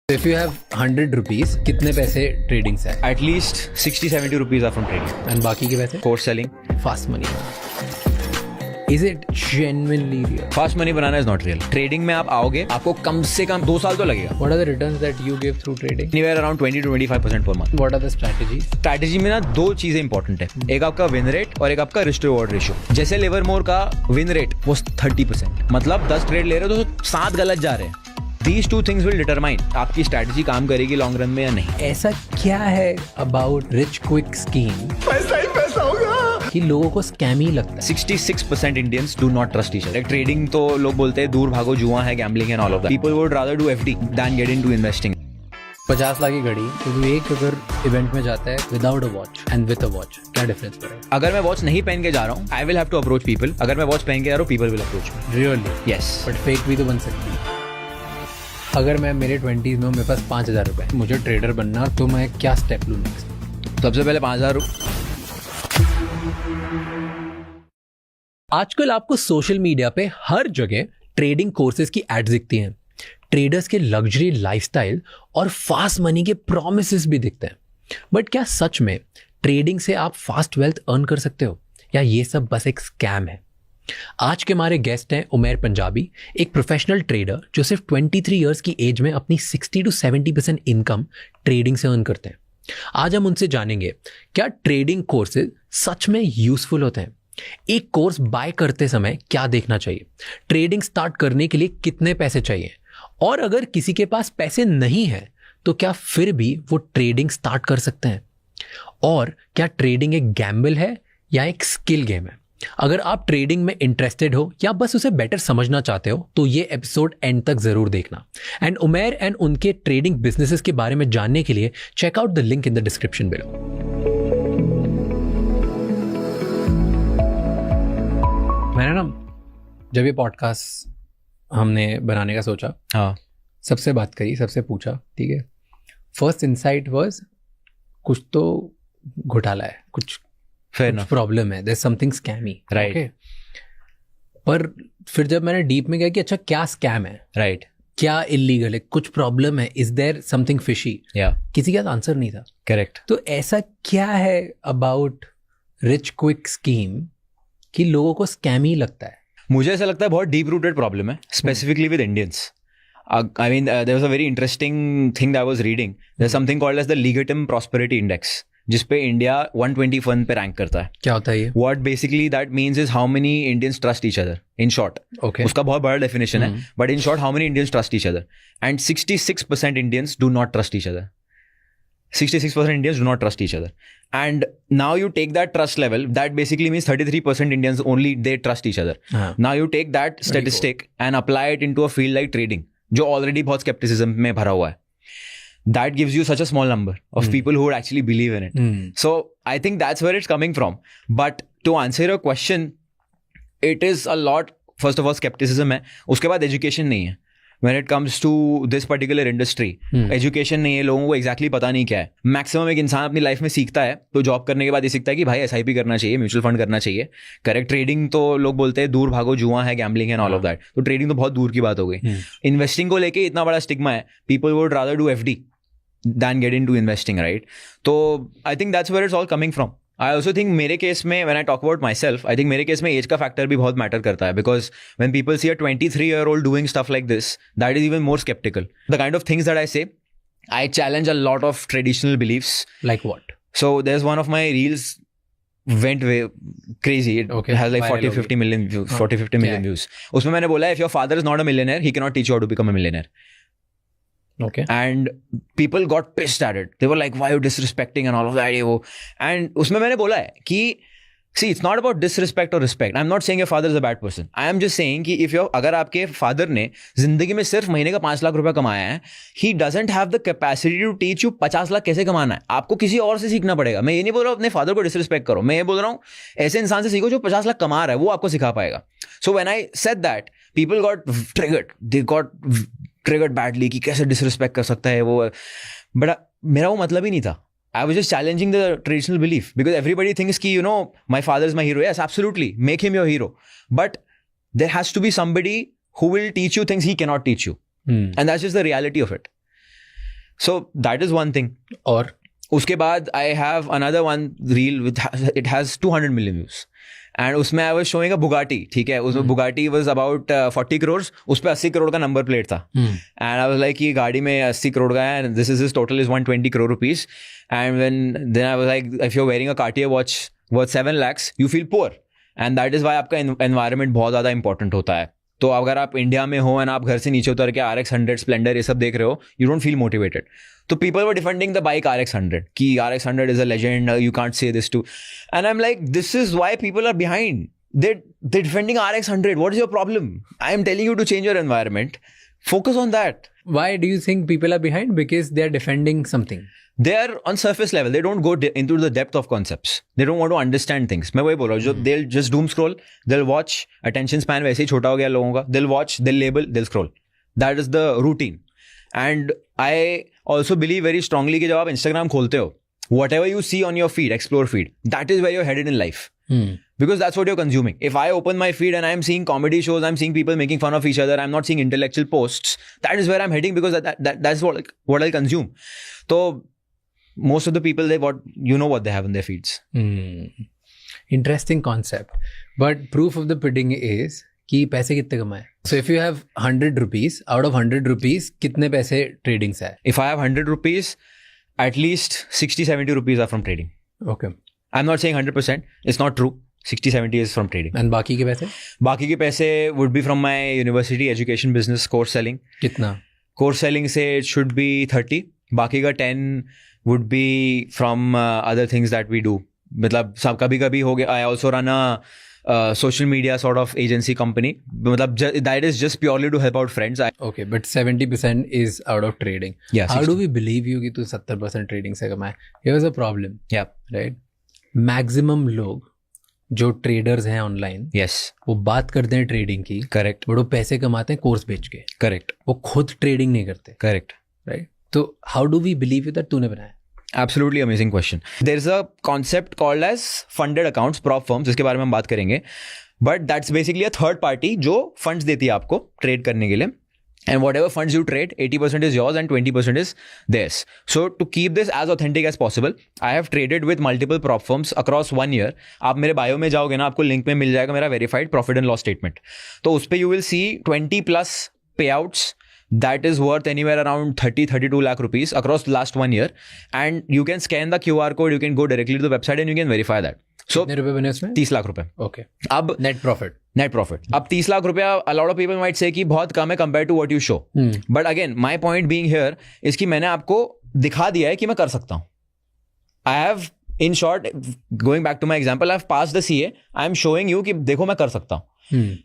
If you have 100 rupees, कितने पैसे trading से At least 60-70 rupees are from trading. And बाकी के पैसे Course selling. Fast money? Is it genuinely real? Fast money banana is not real. Trading में आप आओगे, आपको कम से कम 2 साल तो लगेगा. What are the returns that you give through trading? Anywhere around 20-25% per month. What are the strategies? Strategy में ना 2 चीजें इंपॉर्टेंट है. एक आपका विन रेट और एक आपका रिस्क रिवॉर्ड रेशियो. जैसे लिवरमोर का विन रेट वो 30%, मतलब 10 ट्रेड ले रहे हो तो 7 गलत जा रहे हैं. These 2 things will determine आपकी स्ट्रैटेजी काम करेगी लॉन्ग रन में या नहीं. ऐसा क्या है अबाउट रिच क्विक स्कीम पैसा ही पैसा होगा कि लोगों को स्कैम ही लगता है? 66% Indians do not trust each other. Like trading तो लोग बोलते हैं दूर भागो, जुआ है, gambling and all of that. People would rather do FD than get into investing. 50 lakh की घड़ी तो तू एक अगर इवेंट में जाता है without a watch and with a watch, क्या डिफरेंस पड़ेगा? अगर मैं वॉच नहीं पहन के जा रहा हूँ, I will have to approach people. अगर मैं वॉच पहन के जा रहा हूँ, people will approach me. Really? Yes. But fake भी तो बन सकती है. अगर मैं मेरे 20s में हूँ, मेरे पास 5,000 रुपए, मुझे ट्रेडर बनना, तो मैं क्या स्टेप लूँ नेक्स्ट? सबसे पहले 5,000. आजकल आपको सोशल मीडिया पे हर जगह ट्रेडिंग कोर्सेज की एड्स दिखती हैं. ट्रेडर्स के लग्जरी लाइफस्टाइल और फास्ट मनी के प्रॉमिसेस भी दिखते हैं. बट क्या सच में ट्रेडिंग से आप फास्ट वेल्थ अर्न कर सकते हो, या ये सब बस एक स्कैम है? आज के हमारे गेस्ट हैं उमैर पंजाबी, एक प्रोफेशनल ट्रेडर जो सिर्फ 23 इयर्स की एज में अपनी 60 to 70% इनकम ट्रेडिंग से अर्न करते हैं. आज हम उनसे जानेंगे क्या ट्रेडिंग कोर्सेज सच में यूजफुल होते हैं, एक कोर्स बाय करते समय क्या देखना चाहिए, ट्रेडिंग स्टार्ट करने के लिए कितने पैसे चाहिए, और अगर किसी के पास पैसे नहीं है तो क्या फिर भी वो ट्रेडिंग स्टार्ट कर सकते हैं, और क्या ट्रेडिंग एक गैम्बल है या एक स्किल गेम है. अगर आप ट्रेडिंग में इंटरेस्टेड हो या बस उसे बेटर समझना चाहते हो तो ये एपिसोड एंड तक जरूर देखना. एंड उमैर एंड उनके ट्रेडिंग बिजनेसेस के बारे में जानने के लिए check out the link in the description below. मैंने ना जब ये पॉडकास्ट हमने बनाने का सोचा, हाँ, सबसे बात करी, सबसे पूछा, ठीक है, फर्स्ट इनसाइट वाज कुछ तो घोटाला है, कुछ प्रॉब्लम है, देयर समथिंग स्कैमी, राइट. पर फिर जब मैंने डीप में गया कि अच्छा क्या स्कैम है, राइट, क्या इलीगल है, कुछ प्रॉब्लम है, इज देयर समथिंग फिशी, या किसी का आंसर नहीं था. करेक्ट. तो ऐसा क्या है अबाउट रिच क्विक स्कीम कि लोगों को स्कैम ही लगता है? मुझे ऐसा लगता है बहुत डीप रूटेड प्रॉब्लम है, specifically with Indians. I mean, there was a very interesting thing that I was reading. There's something called as the Legatum Prosperity Index, जिसपे इंडिया 121 पे रैंक करता है. क्या होता है ये? What basically that means is how many Indians trust each other. In short, Okay. उसका बहुत बड़ा definition है. But in short, how many Indians trust each other? And 66% Indians do not trust each other. 66% Indians do not trust each other. And now you take that trust level, that basically means 33% Indians only they trust each other. Now you take that statistic and apply it into a field like trading, जो already बहुत skepticism में भरा हुआ है. That gives you such a small number of people who would actually believe in it. So I think that's where it's coming from. But to answer your question, it is a lot, first of all, skepticism है. उसके बाद education नहीं है. When it comes to this particular industry, education नहीं है, लोगों को exactly पता नहीं क्या है. Maximum एक इंसान अपनी लाइफ में सीखता है तो जॉब करने के बाद ये सीखता है कि भाई SIP करना चाहिए, म्यूचुअल फंड करना चाहिए. करेक्ट. ट्रेडिंग तो लोग बोलते हैं दूर भागो, जुआ है, gambling and all of that. तो ट्रेडिंग तो बहुत दूर की बात हो गई. इन्वेस्टिंग को लेके इतना बड़ा स्टिग्मा है, people would rather do FD than get into investing, right? So I think that's where it's all coming from. I also think मेरे केस में, when I talk about myself, I think मेरे case में as का factor भी बहुत matter करता है, because when people see a 23-year-old doing stuff like this, that is even more skeptical. The kind of things that I say, I challenge a lot of traditional beliefs. Like what? So there's one of my reels went way crazy. It has like 40-50 million views. 40-50 million views. उसमें मैंने बोला, if your father is not a millionaire, he cannot teach you how to become a millionaire. Okay. And people got pissed at it. They were like, why are you disrespecting and all of that. And उसमें मैंने बोला है कि see, it's not about disrespect or respect. I'm not saying your father is a bad person. I am just saying कि अगर आपके father ने जिंदगी में सिर्फ महीने का 5 लाख रुपया कमाया है, he doesn't have the capacity to teach you 50 lakh कैसे कमाना है. आपको किसी और से सीखना पड़ेगा. मैं ये नहीं बोल रहा हूँ अपने फादर को डिसरिस्पेक्ट करो. मैं ये बोल रहा हूँ ऐसे इंसान से सीखो जो 50 लाख कमा रहा है, वो आपको सिखा पाएगा. So when I said that, people got triggered. They got triggered badly कि कैसे डिसरिस्पेक्ट कर सकता है वो. बट मेरा वो मतलब ही नहीं था. I was just challenging the traditional belief, because everybody thinks ki, you know, my father is my hero. Yes, absolutely. Make him your hero. But there has to be somebody who will teach you things he cannot teach you. And that's just the reality of it. So that is one thing. और उसके बाद I have another one reel with it has 200 million views. And उसमें I was showing a Bugatti, ठीक है, उसमें Bugatti was about 40 crore, उस पर 80 करोड़ का नंबर प्लेट था. एंड आई वाज लाइक, ये गाड़ी में 80 करोड़ का है, this is his total is 120 crore rupees. And when then I was like, if you are wearing a Cartier watch worth 7 lakhs you feel poor. And that is why आपका environment बहुत ज़्यादा important होता है. तो अगर आप इंडिया में हो एंड आप घर से नीचे उतर के RX 100 स्प्लेंडर ये सब देख रहे हो, यू डोंट फील मोटिवेटेड. तो people were defending the bike RX 100 कि RX 100 is a legend, you can't say this to. And I am like, this is why people are behind. They're defending RX 100. What is your problem? I am telling you to change your environment. Focus on that. Why do you think people are behind? Because they are defending something. They are on surface level. They don't go into the depth of concepts. They don't want to understand things. मैं वही बोल रहा हूँ. They'll just doom scroll. They'll watch. Attention span वैसे ही छोटा हो गया लोगों का. They'll watch. They'll label. They'll scroll. That is the routine. And I also believe very strongly कि जब आप Instagram खोलते हो, whatever you see on your feed, explore feed, that is where you're headed in life. Because that's what you're consuming. If I open my feed and I'm seeing comedy shows, I'm seeing people making fun of each other, I'm not seeing intellectual posts, that is where I'm heading, because that's what I'll consume. So most of the people, what they have in their feeds. Interesting concept. But proof of the pudding is कि पैसे कितने कमाए. So if you have 100 rupees, out of 100 rupees कितने पैसे trading से आए? If I have 100 rupees, at least 60-70 rupees are from trading. Okay. I'm not saying 100%. It's not true. 60-70 is from trading. And बाकी के पैसे? बाकी के पैसे would be from my university education business course selling. कितना? Course selling से it should be 30. बाकी का 10 would be from other things that we do. मतलब सब कभी हो गया. I also run a social media sort of agency company. मतलब that is just purely to help out friends. Okay, but 70% is out of trading. Yeah. How do we believe you कि तू 70% trading से कमाए? Here's a problem. Yeah. Right? Maximum लोग जो traders हैं online, yes, वो बात करते हैं ट्रेडिंग की, करेक्ट, बट वो पैसे कमाते हैं कोर्स बेच के, करेक्ट, वो खुद ट्रेडिंग नहीं करते, करेक्ट, राइट? तो how do we believe that तूने बनाया? Absolutely amazing question. There is a concept called as funded accounts, prop firms, जिसके बारे में हम बात करेंगे. But that's basically a third party जो funds देती है आपको ट्रेड करने के लिए. And whatever funds you trade, 80% is yours and 20% is theirs. So to keep this as authentic as possible, I have traded with multiple prop firms across 1 year. आप मेरे bio में जाओगे ना, आपको लिंक में मिल जाएगा मेरा verified profit and loss statement. तो उस पर you will see 20+ payouts that is worth anywhere around 30-32 lakh rupees across the last 1 year. And you can scan the QR code, you can go directly to the website and you can verify that. So कितने रुपए बने उसमें? 30 लाख रुपए. Okay. अब net profit. अब 30 लाख रुपया, a lot of people might say कि बहुत कम है compared to what you show. But again, my point being here is कि मैंने आपको दिखा दिया है कि मैं कर सकता हूँ. I have, in short, going back to my example, I have passed the CA. I am showing you कि देखो मैं कर सकता हूँ.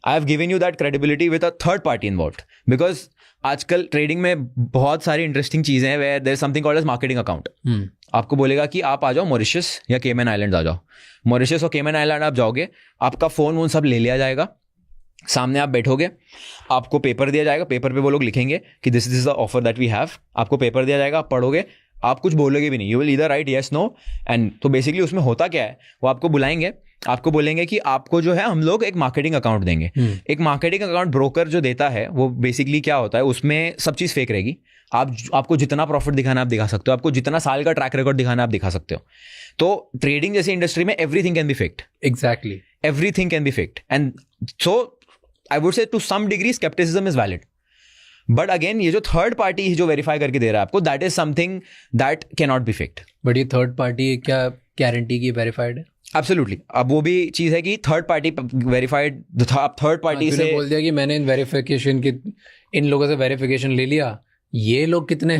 I have given you that credibility with a third party involved. Because आजकल ट्रेडिंग में बहुत सारी इंटरेस्टिंग चीजें हैं where there is something called as marketing account. आपको बोलेगा कि आप आ जाओ मॉरिशस या केमन आइलैंड आ जाओ. मॉरिशस और केमन आइलैंड आप जाओगे, आपका फोन वोन सब ले लिया जाएगा, सामने आप बैठोगे, आपको पेपर दिया जाएगा, पेपर पे वो लोग लिखेंगे कि this is the offer that we have. आपको पेपर दिया जाएगा, आप पढ़ोगे, आप कुछ बोलोगे भी नहीं, you will either write yes no. And तो बेसिकली उसमें होता क्या है, वो आपको बुलाएंगे, आपको बोलेंगे कि आपको जो है हम लोग एक मार्केटिंग अकाउंट देंगे. एक मार्केटिंग अकाउंट ब्रोकर जो देता है वो बेसिकली क्या होता है, उसमें सब चीज़ फेक रहेगी. आपको जितना प्रॉफिट दिखाना आप दिखा सकते हो, आपको जितना साल का ट्रैक रिकॉर्ड दिखाना आप दिखा सकते हो. तो ट्रेडिंग जैसी इंडस्ट्री में everything can be faked. Exactly, everything can be faked. And so I would say to some degree scepticism is valid. But again ये जो थर्ड पार्टी जो वेरीफाई करके दे रहा है आपको, that is something that can not be faked. But ये third party क्या guarantee की वेरीफाइड है? एब्सोल्युटली. अब वो भी चीज है कि third party verified, third party से बोल दिया कि मैंने इन लोगों से वेरिफिकेशन ले लिया, ये लोग कितने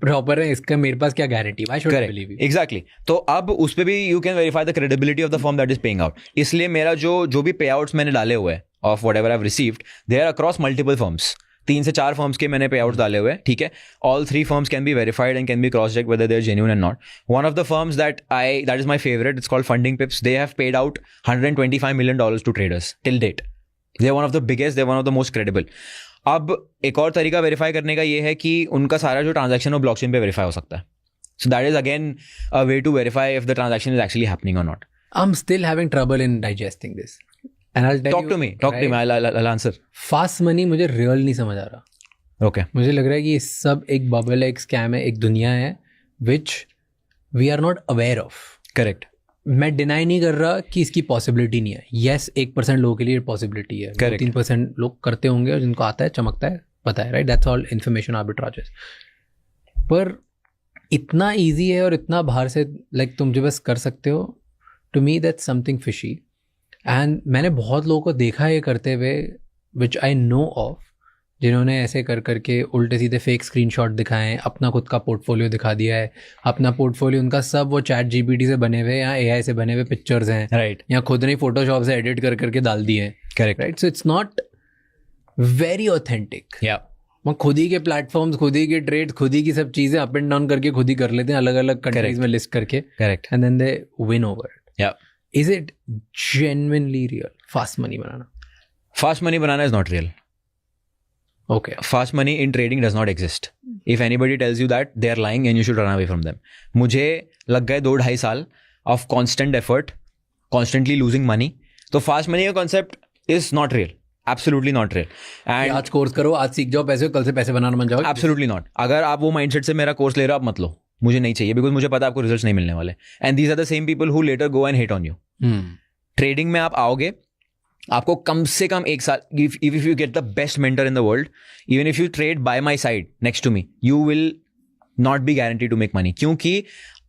प्रॉपर हैं, इसका मेरे पास क्या guarantee? Why should I believe you? Exactly. तो अब उस पे भी you can verify the credibility of the firm that is paying out. इसलिए मेरा जो भी पे आउट्स मैंने डाले हुए हैं of whatever I have received, they are across multiple firms. 3 से 4 फर्म्स के मैंने पे आउट्स डाले हुए हैं, ठीक है. All 3 firms can be verified and can be cross check whether they are genuine and not. One of the firms that is my favourite, it's called funding pips. They have paid out $125 million to traders till date. They are one of the biggest, they are one of the most credible. अब एक और तरीका verify करने का ये है कि उनका सारा जो ट्रांजैक्शन वो ब्लॉकचेन पे वेरीफाई हो सकता है. So that is again a way to verify if the transaction is actually happening और not. I am still having trouble in digesting this and I will tell you. Talk to me, I'll answer. Fast money मुझे real नहीं समझ आ रहा. Okay. मुझे लग रहा है कि ये सब एक बबल है, एक स्कैम है, एक दुनिया है which we are not aware of. Correct. मैं डिनाई नहीं कर रहा कि इसकी पॉसिबिलिटी नहीं है. येस, 1% लोगों के लिए पॉसिबिलिटी है, 3% लोग करते होंगे और जिनको आता है, चमकता है, पता है, right. That's all information arbitrages. पर इतना ईजी है और इतना बाहर से लाइक तुम जो बस कर सकते हो. To me that's something fishy. And मैंने बहुत लोगों को देखा है करते हुए विच आई नो ऑफ, जिन्होंने ऐसे कर करके उल्टे सीधे फेक स्क्रीनशॉट दिखाए हैं, अपना खुद का पोर्टफोलियो दिखा दिया है. अपना पोर्टफोलियो उनका सब वो चैट जीपीटी से बने हुए या एआई से बने हुए पिक्चर्स हैं, राइट, या खुद ने फोटोशॉप से एडिट कर करके डाल दिए हैं. Correct, right. So it's not very authentic. या वो खुद ही के प्लेटफॉर्म्स, खुद ही के ट्रेड, खुद ही की सब चीज़ें अप एंड डाउन करके खुद ही कर लेते हैं, अलग अलग कंट्रीज में लिस्ट करके. Correct. And then they win over it. या is it genuinely real fast money बनाना? फास्ट मनी बनाना is not real. Okay. Fast money in trading does not exist. If anybody tells you that, they are lying and you should run away from them. मुझे लग गए 2-2.5 साल of constant effort, constantly losing money. तो fast money का concept is not real. Absolutely not real. And आज course करो, आज सीख जाओ पैसे, कल से पैसे बनाना बन जाओ. Absolutely not. अगर आप वो mindset से मेरा कोर्स ले रहे हो, आप मत लो. मुझे नहीं चाहिए, because मुझे पता है आपको रिजल्ट्स नहीं मिलने वाले. And these are the same people who later go and hate on you. Trading में आप आओगे, आपको कम से कम 1 साल, if you get the best mentor in the world, even if you trade by my side next to me, you will not be guaranteed to make money. क्योंकि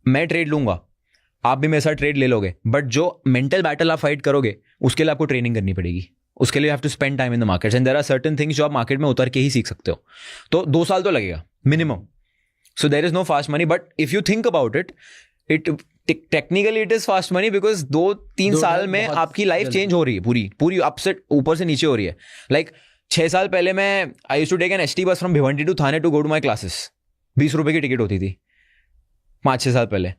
मैं trade लूंगा, आप भी मेरे साथ ट्रेड ले लोगे, बट जो मेंटल बैटल आप फाइट करोगे उसके लिए आपको ट्रेनिंग करनी पड़ेगी. उसके लिए have to spend time in the markets and there are certain things जो आप मार्केट में उतर के ही सीख सकते हो. तो 2 साल तो लगेगा minimum. So there is no fast money, but if you think about it, technically it is fast money, because 2-3 साल में आपकी लाइफ चेंज हो रही है, पूरी अप से ऊपर से नीचे हो रही है. लाइक 6 साल पहले मैं I used to take an ST bus from Bhiwandi to Thane to go to my classes. 20 रुपए की टिकट होती थी 5-6 साल पहले.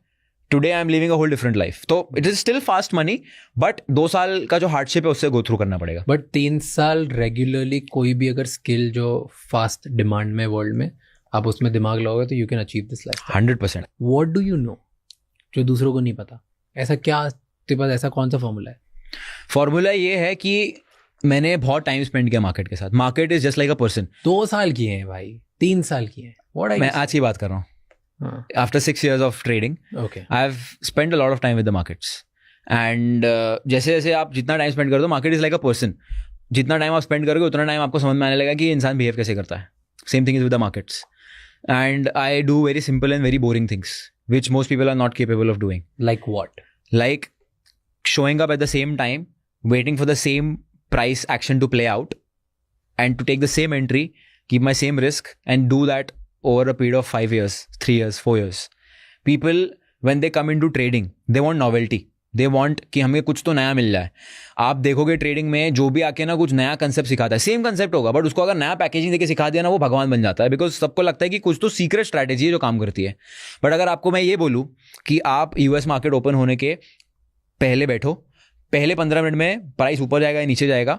Today I am living a whole different life. तो it is still fast money, but 2 साल का जो हार्डशिप है उससे गो थ्रू करना पड़ेगा. बट 3 साल रेगुलरली कोई भी अगर स्किल जो फास्ट डिमांड में वर्ल्ड में आप उसमें दिमाग लगाओगे तो you can achieve this life 100%. What do you know जो दूसरों को नहीं पता? ऐसा क्या तेरे पास, ऐसा कौन सा फॉर्मूला है? फॉर्मूला ये है कि मैंने बहुत टाइम स्पेंड किया मार्केट के साथ. Market is just like a person. 2 साल किए हैं भाई, 3 साल किए हैं. मैं आज की बात कर रहा हूँ. After 6 years of trading, I have spent a lot of time with the markets. And जैसे जैसे आप जितना टाइम स्पेंड कर दो, market is like a person. जितना टाइम आप स्पेंड करोगे उतना टाइम आपको समझ में आने लगा कि इंसान बिहेव कैसे करता है. Same thing is with the markets. And I do very simple and very boring things, which most people are not capable of doing. Like what? Like showing up at the same time, waiting for the same price action to play out, and to take the same entry, keep my same risk, and do that over a period of 5 years, 3 years, 4 years. People, when they come into trading, they want novelty. They want कि हमें कुछ तो नया मिल जाए. आप देखोगे trading में जो भी आके ना कुछ नया कंसेप्ट सिखाता है, सेम कंसेप्ट होगा, बट उसको अगर नया पैकेजिंग देके सिखा दिया ना, वो भगवान बन जाता है. बिकॉज सबको लगता है कि कुछ तो सीक्रेट स्ट्रैटेजी है जो काम करती है. बट अगर आपको मैं ये बोलूँ कि आप यूएस मार्केट ओपन होने के पहले बैठो, पहले 15 मिनट में प्राइस ऊपर जाएगा या नीचे जाएगा,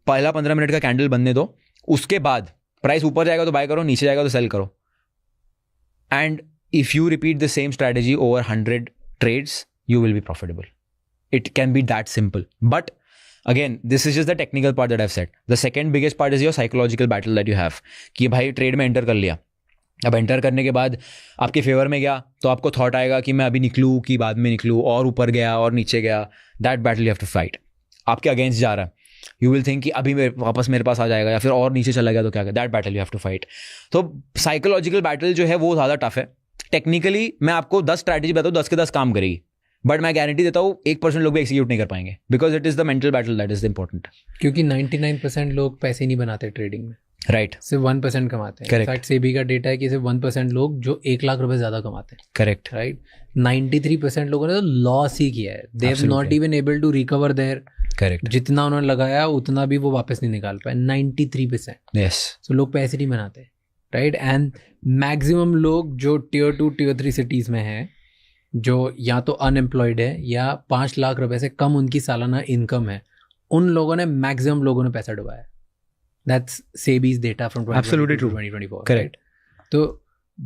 पहला 15 मिनट का कैंडल बनने दो, उसके बाद प्राइस ऊपर जाएगा तो बाय करो, नीचे जाएगा तो सेल करो. And if you repeat the same strategy over 100 trades, you will be profitable. It can be that simple. But again, this is just the technical part that I've said. The second biggest part is your psychological battle that you have. कि भाई trade में enter कर लिया, अब enter करने के बाद आपके फेवर में गया तो आपको थॉट आएगा कि मैं अभी निकलूँ कि बाद में निकलूँ, और ऊपर गया और नीचे गया. That battle you have to fight. आपके अगेंस्ट जा रहा है, यू विल थिंक कि अभी वापस मेरे पास आ जाएगा, या फिर और नीचे चला गया तो क्या. That battle you have to fight. तो साइकोलॉजिकल बैटल जो है वो ज़्यादा टफ है. टेक्निकली मैं आपको 10 स्ट्रैटेजी बताऊँ, 10 के 10 काम करेगी, बट मैं गारंटी देता हूँ 1% लोग भी एक्सिक्यूट नहीं कर पाएंगे, because it is the mental battle that is important. क्योंकि 99% लोग पैसे नहीं बनाते ट्रेडिंग में, राइट. सिर्फ 1% कमाते हैं. इनफैक्ट सेबी का डेटा है कि सिर्फ 1% लोग जो 1 लाख रुपए ज्यादा कमाते हैं. करेक्ट. राइट. 93% लोगों ने तो लॉस ही किया है. They have not even able to recover there. Correct. जितना उन्होंने लगाया उतना भी वो वापस नहीं निकाल पाए. 93%. यस. सो लोग पैसे नहीं बनाते. राइट. एंड मैक्सिमम लोग जो Tier 2 Tier 3 सिटीज में हैं, जो या तो अनएम्प्लॉयड है या 5 लाख रुपए से कम उनकी सालाना इनकम है, उन लोगों ने मैक्सिमम लोगों ने पैसा डुबाया. That's SEBI's data from 2024. Correct. तो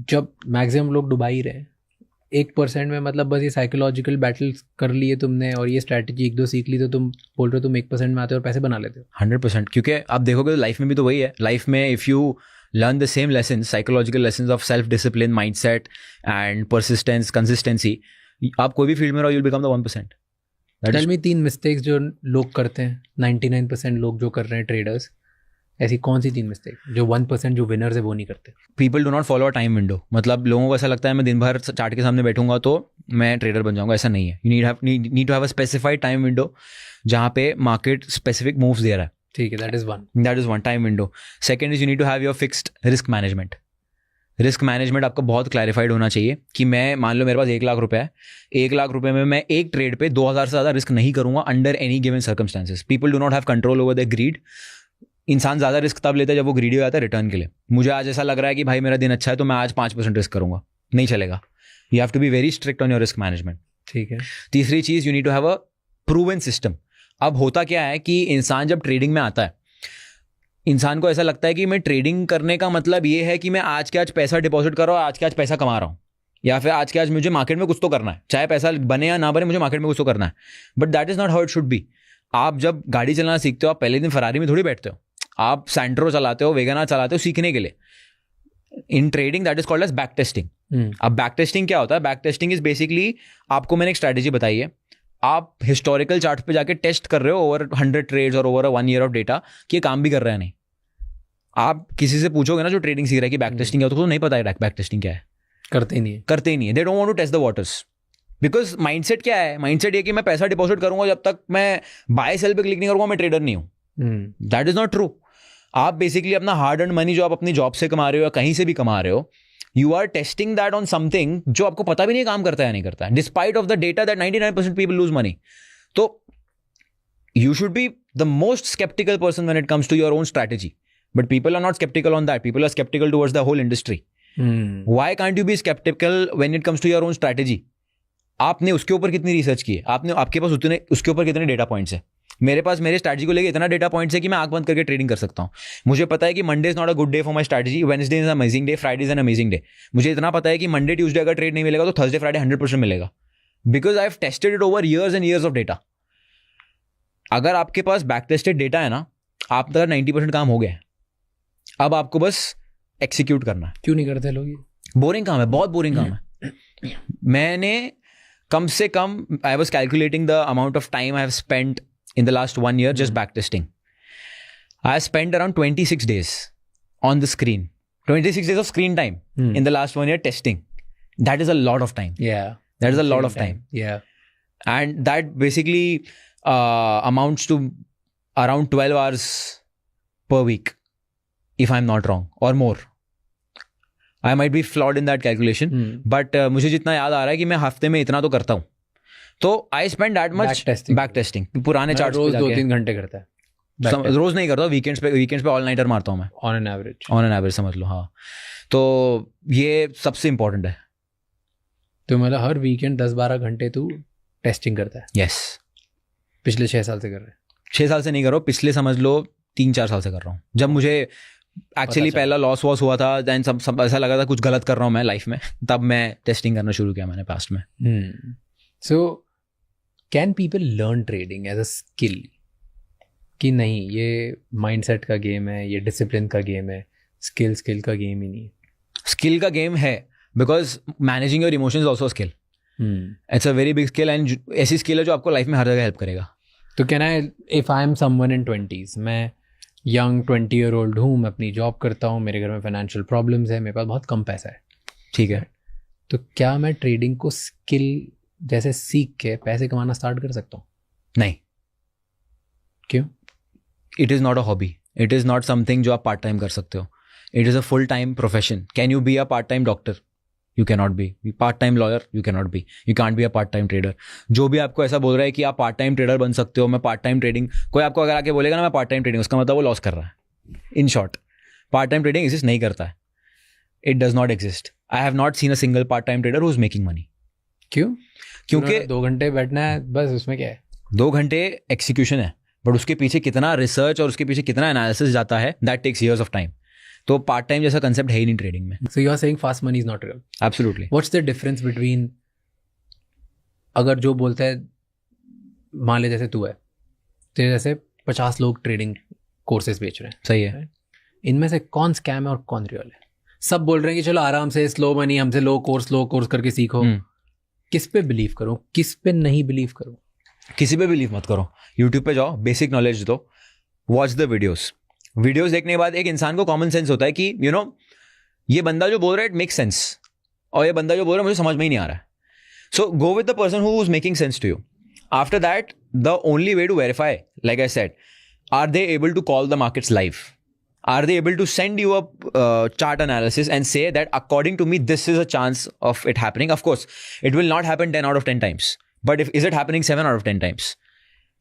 जब मैक्सिमम लोग डुबा ही रहे, 1% में मतलब बस ये साइकोलॉजिकल बैटल कर लिए तुमने और ये स्ट्रैटेजी 1-2 सीख ली, तो तुम बोल रहे हो तुम 1% में आते हो और पैसे बना लेते हो. 100%. क्योंकि आप देखोगे तो लाइफ में भी तो वही है. लाइफ में if you learn the same lessons, psychological lessons of self-discipline, mindset and persistence, consistency, आप कोई भी फील्ड में रहो, you'll become the 1%. Tell me 3 mistakes जो लोग करते हैं, 99% लोग जो कर रहे हैं ट्रेडर्स, ऐसी कौन सी 3 मिस्टेक जो 1% जो विनर्स है वो नहीं करते? People do not follow a time window. मतलब लोगों को ऐसा लगता है मैं दिन भर चार्ट के सामने बैठूंगा तो मैं ट्रेडर बन जाऊंगा. ऐसा नहीं है. You need to have a specified time window जहाँ पे मार्केट स्पेसिफिक मूव्स दे रहा है. ठीक है, that is one time window. Second is you need to have your fixed risk management. Risk management आपका बहुत क्लैरिफाइड होना चाहिए कि मैं मान लो मेरे पास 1 लाख रुपए है, 1 लाख रुपए में मैं एक ट्रेड पे 2000 से ज़्यादा रिस्क नहीं करूंगा under any given circumstances. People do not have control over the greed. इंसान ज़्यादा रिस्क तब लेता है जब वो ग्रीडी हो जाता है रिटर्न के लिए. मुझे आज ऐसा लग रहा है कि भाई मेरा दिन अच्छा है तो मैं आज 5% रिस्क करूंगा, नहीं चलेगा. You have to be very strict on your risk management. ठीक है. तीसरी चीज़, you need to have a proven system. अब होता क्या है कि इंसान जब ट्रेडिंग में आता है, इंसान को ऐसा लगता है कि मैं ट्रेडिंग करने का मतलब ये है कि मैं आज के आज पैसा डिपॉजिट कर रहा हूँ, आज के आज पैसा कमा रहा हूँ, या फिर आज के आज मुझे मार्केट में कुछ तो करना है, चाहे पैसा बने या ना बने मुझे मार्केट में कुछ तो करना है. But that is not how it should be. आप जब गाड़ी चलाना सीखते हो, आप पहले दिन फरारी में थोड़ी बैठते हो, आप सैंट्रो चलाते हो, वेगना चलाते हो सीखने के लिए. In trading that is called as back testing. अब बैक टेस्टिंग क्या होता है? बैक टेस्टिंग इज बेसिकली, आपको मैंने एक स्ट्रैटेजी बताई है, आप हिस्टोरिकल चार्ट पे जाके टेस्ट कर रहे हो ओवर 100 ट्रेड्स और ओवर 1 ईयर ऑफ डेटा कि ये काम भी कर रहा है नहीं. आप किसी से पूछोगे ना जो ट्रेडिंग सीख रहा है कि बैक टेस्टिंग क्या होता है, तो नहीं पता है बैक टेस्टिंग क्या है. करते ही नहीं है. They don't want to test the waters. Because mindset क्या है? माइंडसेट ये कि मैं पैसा डिपॉजिट करूंगा, जब तक मैं बाय सेल पे क्लिक नहीं करूंगा मैं ट्रेडर नहीं हूं. That is not true. आप बेसिकली अपना हार्ड अर्न मनी जो आप अपनी जॉब से कमा रहे हो या कहीं से भी कमा रहे हो, you are testing that on something जो आपको पता भी नहीं काम करता है या नहीं करता है, despite of the data that 99% people lose money. तो you should be the most sceptical person when it comes to your own strategy. But people are not skeptical on that. People are skeptical towards the whole industry. Why can't you be skeptical when it comes to your own strategy? आपने उसके ऊपर कितनी research की है? आपके पास उसके ऊपर कितने डेटा पॉइंट्स है? मेरे पास मेरे स्ट्रैटेजी को लेकर इतना डेटा पॉइंट्स है कि मैं आंख बंद करके ट्रेडिंग कर सकता हूँ. मुझे पता है कि Monday is not a good day for my strategy, Wednesday is amazing day, Friday is an amazing day. मुझे इतना पता है कि मंडे ट्यूसडे अगर ट्रेड नहीं मिलेगा तो थर्सडे फ्राइडे 100% मिलेगा. Because I have tested it over years and years of data. अगर आपके पास बैक टेस्टेड डेटा है ना, आपका 90% काम हो गया है. अब आपको बस एक्सिक्यूट करना है. क्यों नहीं करते लोग ये? बोरिंग काम है, बहुत बोरिंग काम है. मैंने कम से कम, I was calculating the amount of time I have spent in the last 1 year just back testing. I have spent around 26 days on the screen. 26 days of screen time in the last 1 year testing. That is a lot of time. Yeah. That is a lot of time. Yeah. And that basically amounts to around 12 hours per week, if I'm not wrong, or more. I might be flawed in that calculation, but मुझे जितना याद आ रहा है कि मैं हफ्ते में इतना तो करता हूँ. तो I spend that much back testing. पुराने चार्ट्स रोज 2-3 घंटे करता है. रोज नहीं करता, वीकेंड्स पे ऑल नाइटर मारता हूँ मैं. ऑन एन एवरेज समझ लो. हाँ, तो ये सबसे इंपॉर्टेंट है. तो मतलब हर वीकेंड 10-12 घंटे तू टेस्टिंग करता है? यस. पिछले 6 साल से कर रहे हैं? 6 साल से नहीं कर रहा हूँ, पिछले समझ लो 3-4 साल से कर रहा हूँ. जब मुझे एक्चुअली पहला लॉस वॉस हुआ था, दैन सब ऐसा लगा था कुछ गलत कर रहा हूँ मैं लाइफ में, तब मैं टेस्टिंग करना शुरू किया मैंने पास्ट में. So can people learn trading as a skill कि नहीं ये माइंडसेट का गेम है, ये डिसिप्लिन का गेम है, स्किल का गेम ही नहीं? स्किल का गेम है, because managing your emotions is also skill. It's a very big skill, and ऐसी स्किल है जो आपको लाइफ में हर जगह हेल्प करेगा. तो can I, if I am someone in 20s, मैं यंग 20-year-old हूँ, मैं अपनी जॉब करता हूँ, मेरे घर में फाइनेंशियल प्रॉब्लम्स है, मेरे पास बहुत कम पैसा है, ठीक है, तो क्या मैं ट्रेडिंग को स्किल जैसे सीख के पैसे कमाना स्टार्ट कर सकता हूँ? नहीं. क्यों? It is not a hobby. It is not something जो आप पार्ट टाइम कर सकते हो. It is a full time profession. Can you be a part time doctor? You can not be. Part time lawyer? You can not be. You can't be a part time trader. जो भी आपको ऐसा बोल रहा है कि आप part time trader बन सकते हो, मैं पार्ट टाइम ट्रेडिंग, कोई आपको अगर आके बोलेगा ना मैं पार्ट टाइम ट्रेडिंग, उसका मतलब वो लॉस कर रहा है. In short, part time trading exist नहीं करता है. It does not exist. I have not seen a single part time trader who is making money. क्यों? क्योंकि 2 घंटे बैठना है बस, उसमें क्या है? 2 घंटे एक्सिक्यूशन है, बट उसके पीछे कितना रिसर्च और उसके पीछे कितना एनालिसिस जाता है, that takes years of time. तो पार्ट टाइम जैसा कंसेप्ट है ही नहीं ट्रेडिंग में. So you are saying fast money is not real? Absolutely. What's the difference between, अगर जो बोलता है, मान ले जैसे तू है, तेरे जैसे 50 लोग ट्रेडिंग कोर्सेज बेच रहे हैं, सही है, इनमें से कौन स्कैम है और कौन रियल है? सब बोल रहे हैं कि चलो आराम से स्लो मनी, हमसे लो कोर्स करके सीखो। किस पे बिलीव करूं, किस पे नहीं बिलीव करूं? किसी पे बिलीव मत करो। यूट्यूब पे जाओ, बेसिक नॉलेज दो, वॉच द वीडियोस देखने के बाद एक इंसान को कॉमन सेंस होता है कि यू नो ये बंदा जो बोल रहा है इट मेक सेंस, और ये बंदा जो बोल रहा है मुझे समझ में ही नहीं आ रहा है। So go with the person who is making sense to you. After that, the only way to verify, like I said, are they able to call the markets live? Are they able to send you a chart analysis and say that according to me, this is a chance of it happening? Of course, it will not happen 10 out of 10 times. But is it happening 7 out of 10 times?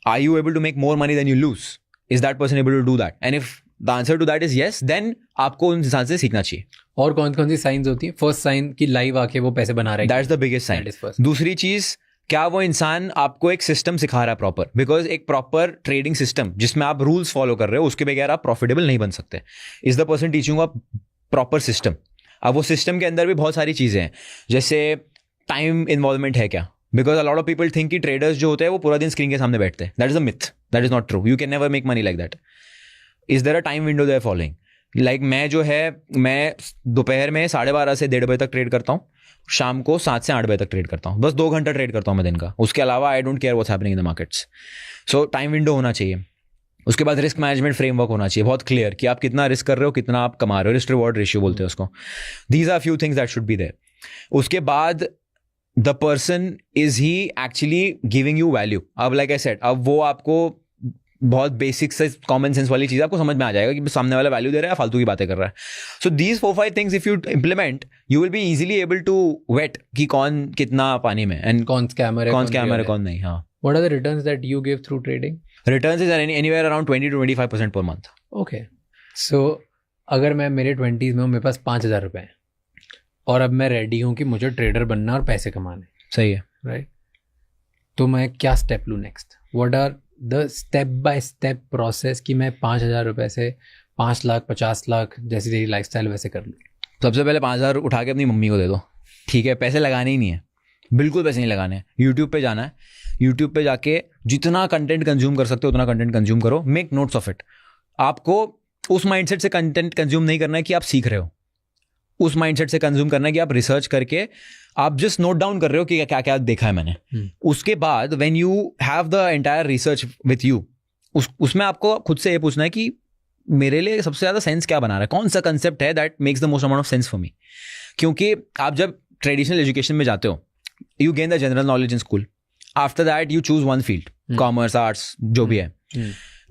Are you able to make more money than you lose? Is that person able to do that? And if the answer to that is yes, then आपको उन इंसान से सीखना चाहिए. और कौन कौन सी science होती है? फर्स्ट साइन कि लाइव आके वो पैसे बना रहे हैं. That's the biggest sign. दूसरी चीज, क्या वो इंसान आपको एक सिस्टम सिखा रहा है प्रॉपर? बिकॉज एक प्रॉपर ट्रेडिंग सिस्टम जिसमें आप रूल्स फॉलो कर रहे हो उसके बगैर आप प्रॉफिटेबल नहीं बन सकते. Is the person teaching a proper system. अब वो सिस्टम के अंदर भी बहुत सारी चीजें हैं, जैसे टाइम इन्वॉल्वमेंट है क्या? Because a lot of people think कि ट्रेडर्स जो होते हैं वो पूरा दिन स्क्रीन के सामने बैठते हैं. That is a myth. That is not true. You can never make money like that. Is there a time window they are following? Like मैं दोपहर में 12:30 से 1:30 बजे तक ट्रेड करता हूँ, शाम को 7 से 8 बजे तक ट्रेड करता हूँ. बस 2 घंटा ट्रेड करता हूँ मैं दिन का. उसके अलावा आई don't care what's happening in the markets. So time window होना चाहिए. उसके बाद रिस्क मैनेजमेंट फ्रेमवर्क होना चाहिए बहुत क्लियर कि आप कितना रिस्क कर रहे हो, कितना आप कमा रहे हो. रिस्क रिवॉर्ड रेशियो बोलते हैं उसको. These are few things that should be there. उसके बाद the person is he actually giving you value. अब लाइक आई सेड, अब वो आपको बहुत बेसिक से कॉमन सेंस वाली चीज आपको समझ में आ जाएगा कि सामने वाला वैल्यू दे रहा है, फालतू की बातें कर रहा है. So these 4-5 things if you implement, you will be easily able to weigh कि कौन कितना पानी में एंड कौन स्कैमर है कौन नहीं. हाँ. What are the returns that you give through trading? Returns is anywhere around 20 to 25% per month. Okay. सो अगर मैं मेरे 20s में हूँ, मेरे पास 5,000 रुपए हैं और अब मैं रेडी हूँ कि मुझे ट्रेडर बनना और पैसे कमाने. सही है. राइट. तो मैं क्या स्टेप लूँ next? What are the step by step process कि मैं 5,000 रुपए से 5 लाख 50 लाख जैसी तेरी लाइफस्टाइल वैसे कर लूँ? सबसे पहले 5,000 उठा के अपनी मम्मी को दे दो. ठीक है, पैसे लगाने ही नहीं है, बिल्कुल पैसे नहीं लगाने. यूट्यूब पे जाना है, यूट्यूब पे जाके जितना कंटेंट कंज्यूम कर सकते हो उतना कंटेंट कंज्यूम करो. Make notes of it. आपको उस माइंडसेट से कंटेंट कंज्यूम नहीं करना है कि आप सीख रहे हो. उस माइंडसेट से कंज्यूम करना है कि आप रिसर्च करके आप जस्ट नोट डाउन कर रहे हो कि क्या क्या देखा है मैंने. उसके बाद when you have the entire research with you, उसमें आपको खुद से ये पूछना है कि मेरे लिए सबसे ज्यादा सेंस क्या बना रहा है, कौन सा कंसेप्ट है that makes the most amount of sense for me. क्योंकि आप जब ट्रेडिशनल एजुकेशन में जाते हो, you gain the general knowledge in school. After that you choose one field, commerce, arts, जो भी है.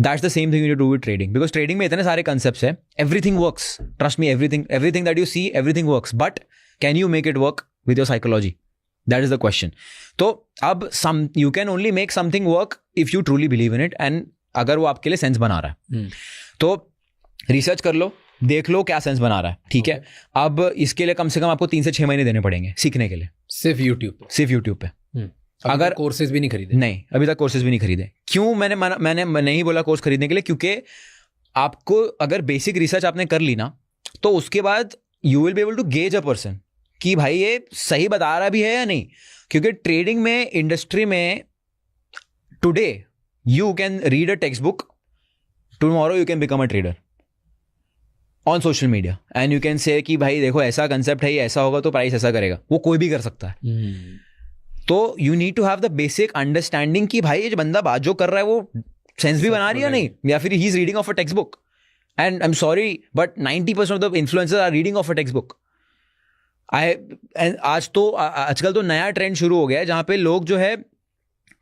That's the same thing you do with trading, because trading में इतने सारे concepts हैं. Everything works. Trust me, everything that you see, everything works. But can you make it work with your psychology? That is the question. तो अब you can only make something work if you truly believe in it, and अगर वो आपके लिए sense बना रहा है. तो रिसर्च कर लो, देख लो क्या सेंस बना रहा है. ठीक है. अब इसके लिए कम से कम आपको 3 से 6 महीने देने पड़ेंगे सीखने के लिए. सिर्फ यूट्यूब पे. अगर कोर्सेज भी नहीं खरीदे? नहीं, अभी तक कोर्सेज भी नहीं खरीदे. क्यों? मैंने नहीं बोला कोर्स खरीदने के लिए, क्योंकि आपको अगर बेसिक रिसर्च आपने कर ली ना, तो उसके बाद you will be able to gauge a person कि भाई ये सही बता रहा भी है या नहीं. क्योंकि ट्रेडिंग में, इंडस्ट्री में today you can read a text book, tomorrow you can become a trader on social media, and you can say कि भाई देखो ऐसा कंसेप्ट है, ये ऐसा होगा तो प्राइस ऐसा करेगा. वो कोई भी कर सकता है. तो you need to have the basic understanding कि भाई ये जो बंदा बात जो कर रहा है वो सेंस भी बना रही है नहीं, या फिर he is reading of a text book. And I am sorry but 90% of the influencers are reading of a text book. आजकल तो नया ट्रेंड शुरू हो गया है जहां पे लोग जो है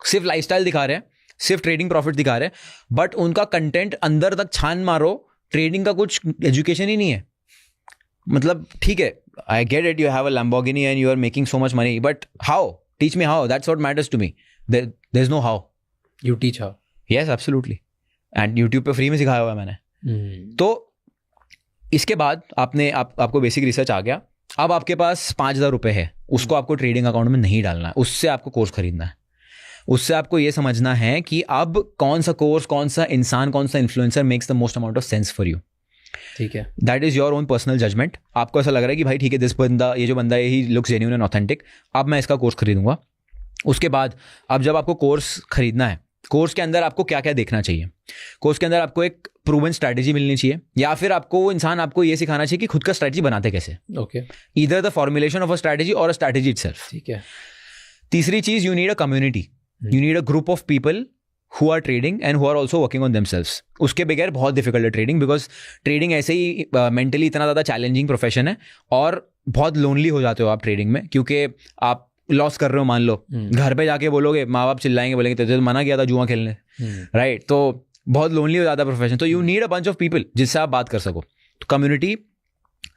सिर्फ लाइफस्टाइल दिखा रहे हैं, सिर्फ ट्रेडिंग प्रॉफिट दिखा रहे हैं, बट उनका कंटेंट अंदर तक छान मारो, ट्रेडिंग का कुछ एजुकेशन ही नहीं है. मतलब ठीक है, I get it, you have a Lamborghini and you are making so much money, but how? Teach me how. That's what matters to me. There's no how. You teach how? Yes, absolutely. And YouTube पे free में सिखाया हुआ है मैंने. तो इसके बाद आपको बेसिक रिसर्च आ गया. अब आपके पास 5,000 रुपए है, उसको आपको ट्रेडिंग अकाउंट में नहीं डालना है, उससे आपको कोर्स खरीदना है. उससे आपको ये समझना है कि अब कौन सा कोर्स, कौन सा इंसान, कौन सा influencer makes the most amount of sense for you. ठीक है. That is your own personal judgement. आपको ऐसा लग रहा है कि भाई ठीक है, ये जो बंदा है he looks genuine and authentic, अब मैं इसका कोर्स खरीदूंगा. उसके बाद अब जब आपको कोर्स खरीदना है कोर्स के अंदर आपको क्या क्या देखना चाहिए. कोर्स के अंदर आपको एक प्रूवन स्ट्रैटेजी मिलनी चाहिए, या फिर आपको वो इंसान आपको ये सिखाना चाहिए कि खुद का स्ट्रैटेजी बनाते कैसे. Okay. Either the formulation of a strategy और अ स्ट्रैटेजी इटसेल्फ. ठीक है. तीसरी चीज, you need a community. You need a group of people who are trading and who are also working on themselves. उसके बगैर बहुत डिफिकल्ट है trading, because trading ऐसे ही मेंटली इतना ज़्यादा चैलेंजिंग प्रोफेशन है और बहुत लोनली हो जाते हो आप ट्रेडिंग में, क्योंकि आप लॉस कर रहे हो. मान लो घर पे जाके बोलोगे, माँ बाप चिल्लाएंगे, बोलेंगे तुझे तो मना किया था जुआ खेलने, राइट. तो बहुत लोनली हो जाता है प्रोफेशन. तो you need a bunch of people जिससे आप बात कर सको. तो कम्युनिटी,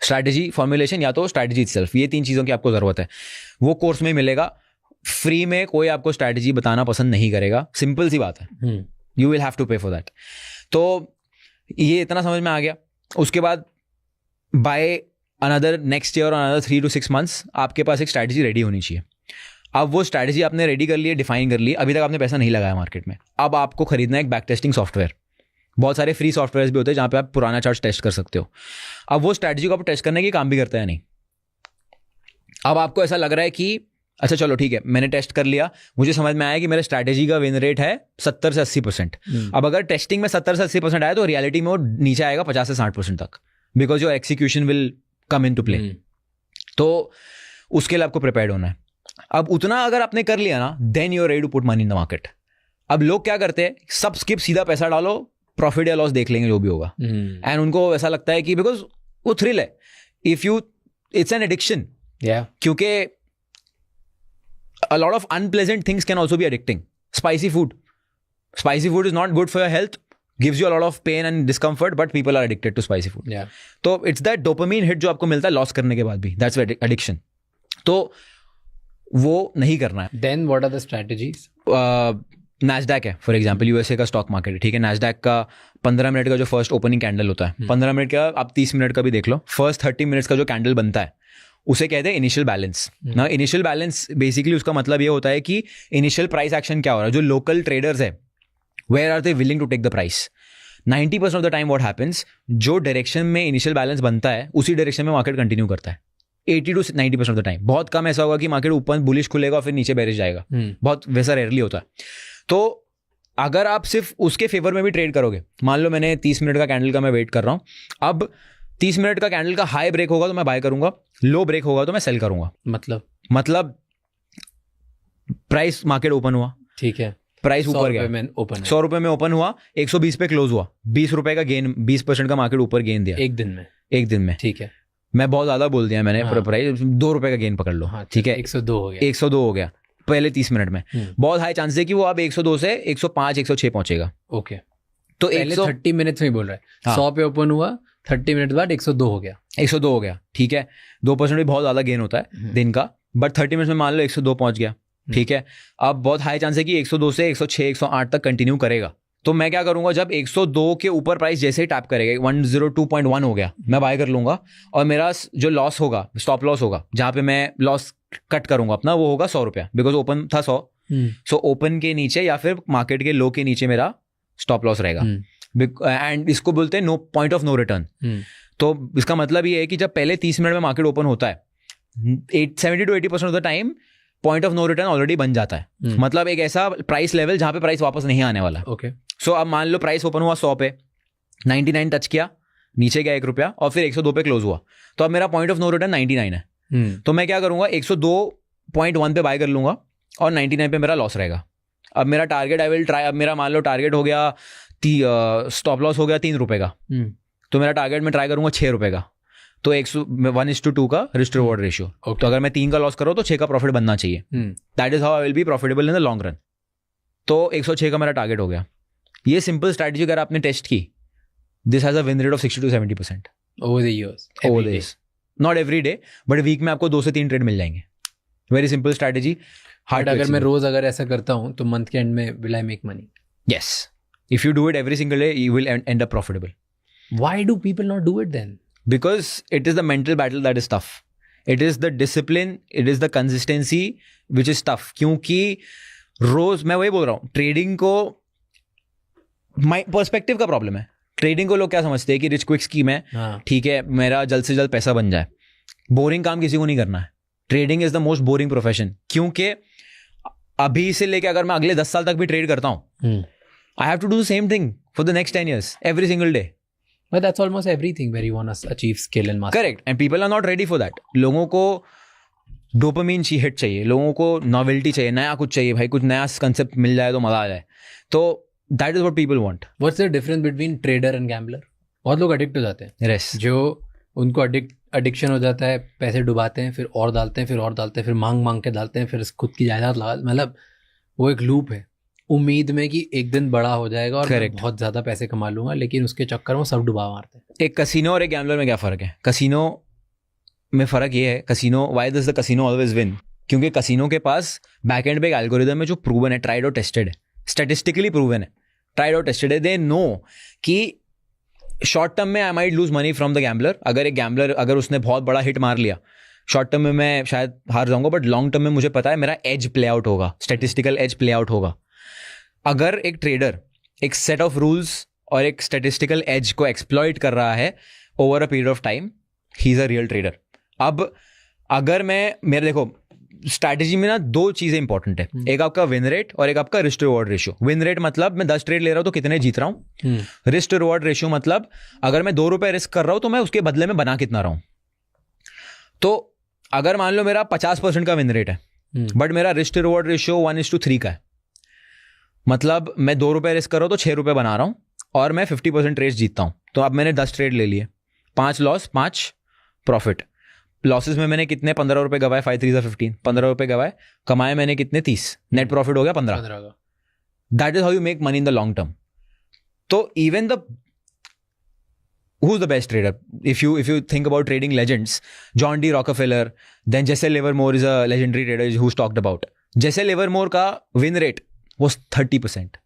स्ट्रैटेजी, फॉर्मुलेशन, या तो स्ट्रैटेजी इटसेल्फ, ये 3 चीज़ों की आपको ज़रूरत है. वो कोर्स में मिलेगा. फ्री में कोई आपको स्ट्रैटेजी बताना पसंद नहीं करेगा, सिंपल सी बात है. यू विल हैव टू पे फॉर दैट. तो ये इतना समझ में आ गया. उसके बाद बाय अनदर नेक्स्ट ईयर और अनदर 3 to 6 months आपके पास एक स्ट्रैटेजी रेडी होनी चाहिए. अब वो स्ट्रैटेजी आपने रेडी कर ली है, डिफाइन कर ली, अभी तक आपने पैसा नहीं लगाया मार्केट में. अब आपको खरीदना है एक बैक टेस्टिंग सॉफ्टवेयर. बहुत सारे फ्री सॉफ्टवेयर भी होते हैं जहाँ पे आप पुराना चार्ट टेस्ट कर सकते हो. अब वो स्ट्रैटेजी को आप टेस्ट करने की काम भी करता है नहीं. अब आपको ऐसा लग रहा है कि अच्छा चलो ठीक है, मैंने टेस्ट कर लिया, मुझे समझ में आया कि मेरे स्ट्रैटेजी का विन रेट है 70 से 80%. अब अगर टेस्टिंग में 70 से 80% आया तो रियलिटी में वो नीचे आएगा 50 से 60% तक, because your execution will come in to play. तो उसके लिए आपको प्रिपेयर्ड होना है. अब उतना अगर आपने कर लिया ना, then you are ready to put money in the market. अब लोग क्या करते हैं, सब स्किप, सीधा पैसा डालो, प्रॉफिट या लॉस देख लेंगे जो भी होगा. एंड उनको ऐसा लगता है कि बिकॉज वो थ्रिल है. If you, it's an addiction. क्योंकि a lot of unpleasant things can also be addicting. Spicy food is not good for your health, gives you a lot of pain and discomfort, but people are addicted to spicy food. तो it's that dopamine hit जो आपको मिलता है loss करने के बाद भी, that's addiction. तो वो नहीं करना है. Then what are the strategies? NASDAQ है फॉर एग्जाम्पल, यूएसए का स्टॉक मार्केट है, ठीक है. NASDAQ का 15 मिनट का जो फर्स्ट ओपनिंग कैंडल होता है, 15 मिनट का, आप 30 मिनट का भी देख लो, फर्स्ट 30 मिनट्स का जो कैंडल बनता है उसे कहते हैं इनिशियल बैलेंस. ना इनिशियल बैलेंस बेसिकली उसका मतलब ये होता है कि इनिशियल प्राइस एक्शन क्या हो रहा है. जो लोकल ट्रेडर्स है, where are they willing to take the price. 90% of the time what happens, जो डायरेक्शन में इनिशियल बैलेंस बनता है उसी डायरेक्शन में मार्केट कंटिन्यू करता है. 80 to 90% ऑफ द टाइम. बहुत कम ऐसा होगा कि मार्केट ऊपर बुलिश खुलेगा और फिर नीचे बेरिश जाएगा, बहुत वैसा रेयरली होता है. तो अगर आप सिर्फ उसके फेवर में भी ट्रेड करोगे, मान लो मैंने 30 मिनट का कैंडल का मैं वेट कर रहा हूँ, अब 30 मिनट का कैंडल का हाई ब्रेक होगा तो मैं बाय करूंगा, लो ब्रेक होगा तो मैं सेल करूंगा. मतलब प्राइस मार्केट ओपन हुआ, ठीक है, प्राइस ऊपर गया, 100 रुपए में ओपन हुआ, 120 पे क्लोज हुआ, 20 रुपए का गेन, 20% का मार्केट ऊपर गेन दिया एक दिन में. ठीक है, मैं बहुत ज्यादा बोल दिया मैंने. प्राइस 2 रुपए का गेन पकड़ लो, ठीक है, 102 हो गया पहले 30 मिनट में. बहुत हाई चांस है कि वो अब 102 से 105 106 पहुंचेगा. ओके, तो 30 मिनट्स में बोल रहा है, 100 पे ओपन हुआ, 30 मिनट बाद 102 हो गया. ठीक है, 2% भी बहुत ज़्यादा गेन होता है दिन का, बट 30 मिनट में मान लो 102 पहुंच गया. ठीक है, अब बहुत हाई चांस है कि 102 से 106 108 तक कंटिन्यू करेगा. तो मैं क्या करूंगा, जब 102 के ऊपर प्राइस जैसे ही टैप करेगा, 102.1 हो गया, मैं बाय कर लूंगा. और मेरा जो लॉस होगा, स्टॉप लॉस होगा, जहाँ पे मैं लॉस कट करूंगा अपना, वो होगा 100 रुपया, बिकॉज ओपन था 100. सो ओपन के नीचे या फिर मार्केट के लो के नीचे मेरा स्टॉप लॉस रहेगा. एंड इसको बोलते हैं no point of no return. तो इसका मतलब ये है कि जब पहले 30 मिनट में मार्केट ओपन होता है, 70 to 80% of the time point of no return already बन जाता है. मतलब एक ऐसा प्राइस लेवल जहां पे प्राइस वापस नहीं आने वाला. ओके, सो अब मान लो प्राइस ओपन हुआ 100 पे, 99 टच किया, नीचे गया 1 रुपया और फिर 102 पे क्लोज हुआ, तो अब मेरा पॉइंट ऑफ नो रिटर्न 99 है. तो मैं क्या करूंगा, 102.1 पे बाय कर लूंगा और 99 पे मेरा लॉस रहेगा. अब मेरा टारगेट आई विल ट्राई, अब मेरा मान लो टारगेट हो गया, स्टॉप लॉस हो गया 3 रुपए का, तो मेरा टारगेट में ट्राई करूंगा 6 रुपए का. तो 1:2 का रिस्क रिवॉर्ड रेशियो. तो अगर मैं 3 का लॉस करूँ तो 6 का प्रॉफिट बनना चाहिए. That is how I will be profitable in the long run. तो 106 का मेरा टारगेट हो गया. ये सिंपल स्ट्रैटेजी अगर आपने टेस्ट की, this has a win rate of 60 to 70% over the years. Not every day, but week में आपको 2 से 3 ट्रेड मिल जाएंगे. Very simple strategy. हार्ड, अगर मैं रोज अगर ऐसा करता हूँ तो मंथ के एंड में will I make money? Yes, if you do it every single day, you will end up profitable. Why do people not do it then? Because it is the mental battle that is tough. It is the discipline, it is the consistency which is tough. क्योंकि रोज मैं वही बोल रहा हूँ, trading को perspective का problem है. Trading को लोग क्या समझते हैं कि रिच क्विक स्कीम है, ठीक है, मेरा जल्द से जल्द पैसा बन जाए. बोरिंग काम किसी को नहीं करना है. Trading is the most boring profession, क्योंकि अभी से लेके अगर मैं अगले 10 साल तक भी ट्रेड करता हूँ, I have to do the same thing for the next 10 years, every single day. But that's almost everything where you want to achieve skill and mastery. Correct. And people are not ready for that. लोगों को dopamine hit चाहिए, लोगों को novelty चाहिए, नया कुछ चाहिए भाई, कुछ नया कंसेप्ट मिल जाए तो मजा आ जाए. तो that is what people want. What's the difference between trader and gambler? बहुत लोग एडिक्ट हो जाते हैं. Yes. जो उनको एडिक्शन हो जाता है, पैसे डुबाते हैं, फिर और डालते हैं, फिर और डालते हैं, फिर मांग के डालते हैं, फिर खुद की जायदाद लगा, मतलब वो एक लूप है, उम्मीद में कि एक दिन बड़ा हो जाएगा और मैं बहुत ज्यादा पैसे कमा लूंगा, लेकिन उसके चक्कर में सब डुबा मारते हैं. एक कसिनो और एक गैम्बलर में क्या फ़र्क है? कसिनो में फ़र्क ये है, casino, why does the casino always win? क्योंकि कसिनो के पास बैक एंड पे एक एल्गोरिदम है जो प्रूवन है, ट्राइड और टेस्टेड है, स्टैटिस्टिकली प्रूवन है, ट्राइड और टेस्टेड है. दे नो कि शॉर्ट टर्म में I might lose money from the gambler. अगर एक गैम्बलर, अगर उसने बहुत बड़ा हिट मार लिया, शॉर्ट टर्म में मैं शायद हार जाऊंगा, बट लॉन्ग टर्म में मुझे पता है मेरा एज प्ले आउट होगा, स्टैटिस्टिकल एज प्ले आउट होगा. अगर एक ट्रेडर एक सेट ऑफ रूल्स और एक स्टैटिस्टिकल एज को एक्सप्लॉइट कर रहा है over a period of time, he is a real trader. अब अगर मेरे देखो स्ट्रैटेजी में ना 2 चीजें इंपॉर्टेंट है, एक आपका विन रेट और एक आपका risk reward ratio. Win rate मतलब मैं 10 ट्रेड ले रहा हूं तो कितने जीत रहा हूं. रिस्क रिवॉर्ड रेशियो मतलब अगर मैं 2 रुपए रिस्क कर रहा हूं तो मैं उसके बदले में बना कितना रहा हूं. तो अगर मान लो मेरा 50% का विन रेट है, बट मेरा रिस्क रिवॉर्ड रेशियो 1:3 का है, मतलब मैं 2 रुपए रिस्क कर रहा हूं तो 6 रुपए बना रहा हूं और मैं 50% रेस जीतता हूं. तो अब मैंने 10 ट्रेड ले लिए, 5 लॉस 5 प्रॉफिट. लॉसेस में मैंने कितने 15 रुपए गवाए, 5 3 15, 15 रुपए गवाए, कमाए मैंने कितने 30, नेट प्रॉफिट हो गया 15 का. That is how you make money in the long term. तो even the who's the best trader? If you think about trading legends, John D. Rockefeller, then Jesse Livermore is a legendary trader who's talked about. Jesse Livermore का win rate was 30%.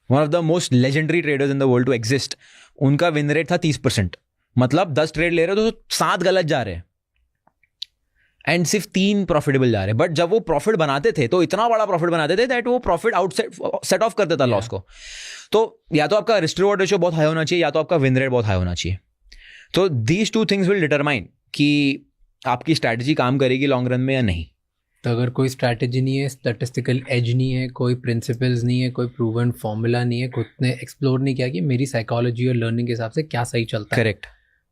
One of the most legendary traders in the world to exist. उनका win rate था 30%. मतलब 10 trade ले रहे हो तो 7 गलत जा रहे हैं एंड सिर्फ 3 प्रॉफिटेबल जा रहे हैं. बट जब वो प्रॉफिट बनाते थे तो इतना बड़ा प्रॉफिट बनाते थे दैट वो प्रॉफिट सेट ऑफ कर देता लॉस को. तो या तो आपका रिस्क रिवॉर्ड रेशियो बहुत हाई होना चाहिए, या तो आपका विन रेट बहुत हाई होना चाहिए. तो दीज 2 थिंग्स विल डिटरमाइन कि आपकी स्ट्रैटेजी काम करेगी लॉन्ग रन में या नहीं. तो अगर कोई स्ट्रैटेजी नहीं है, स्टैटिस्टिकल एज नहीं है, कोई प्रिंसिपल्स नहीं है, कोई प्रूवन फॉर्मूला नहीं है, खुद ने एक्सप्लोर नहीं किया कि मेरी साइकोलॉजी और लर्निंग के हिसाब से क्या सही चलता है, करेक्ट,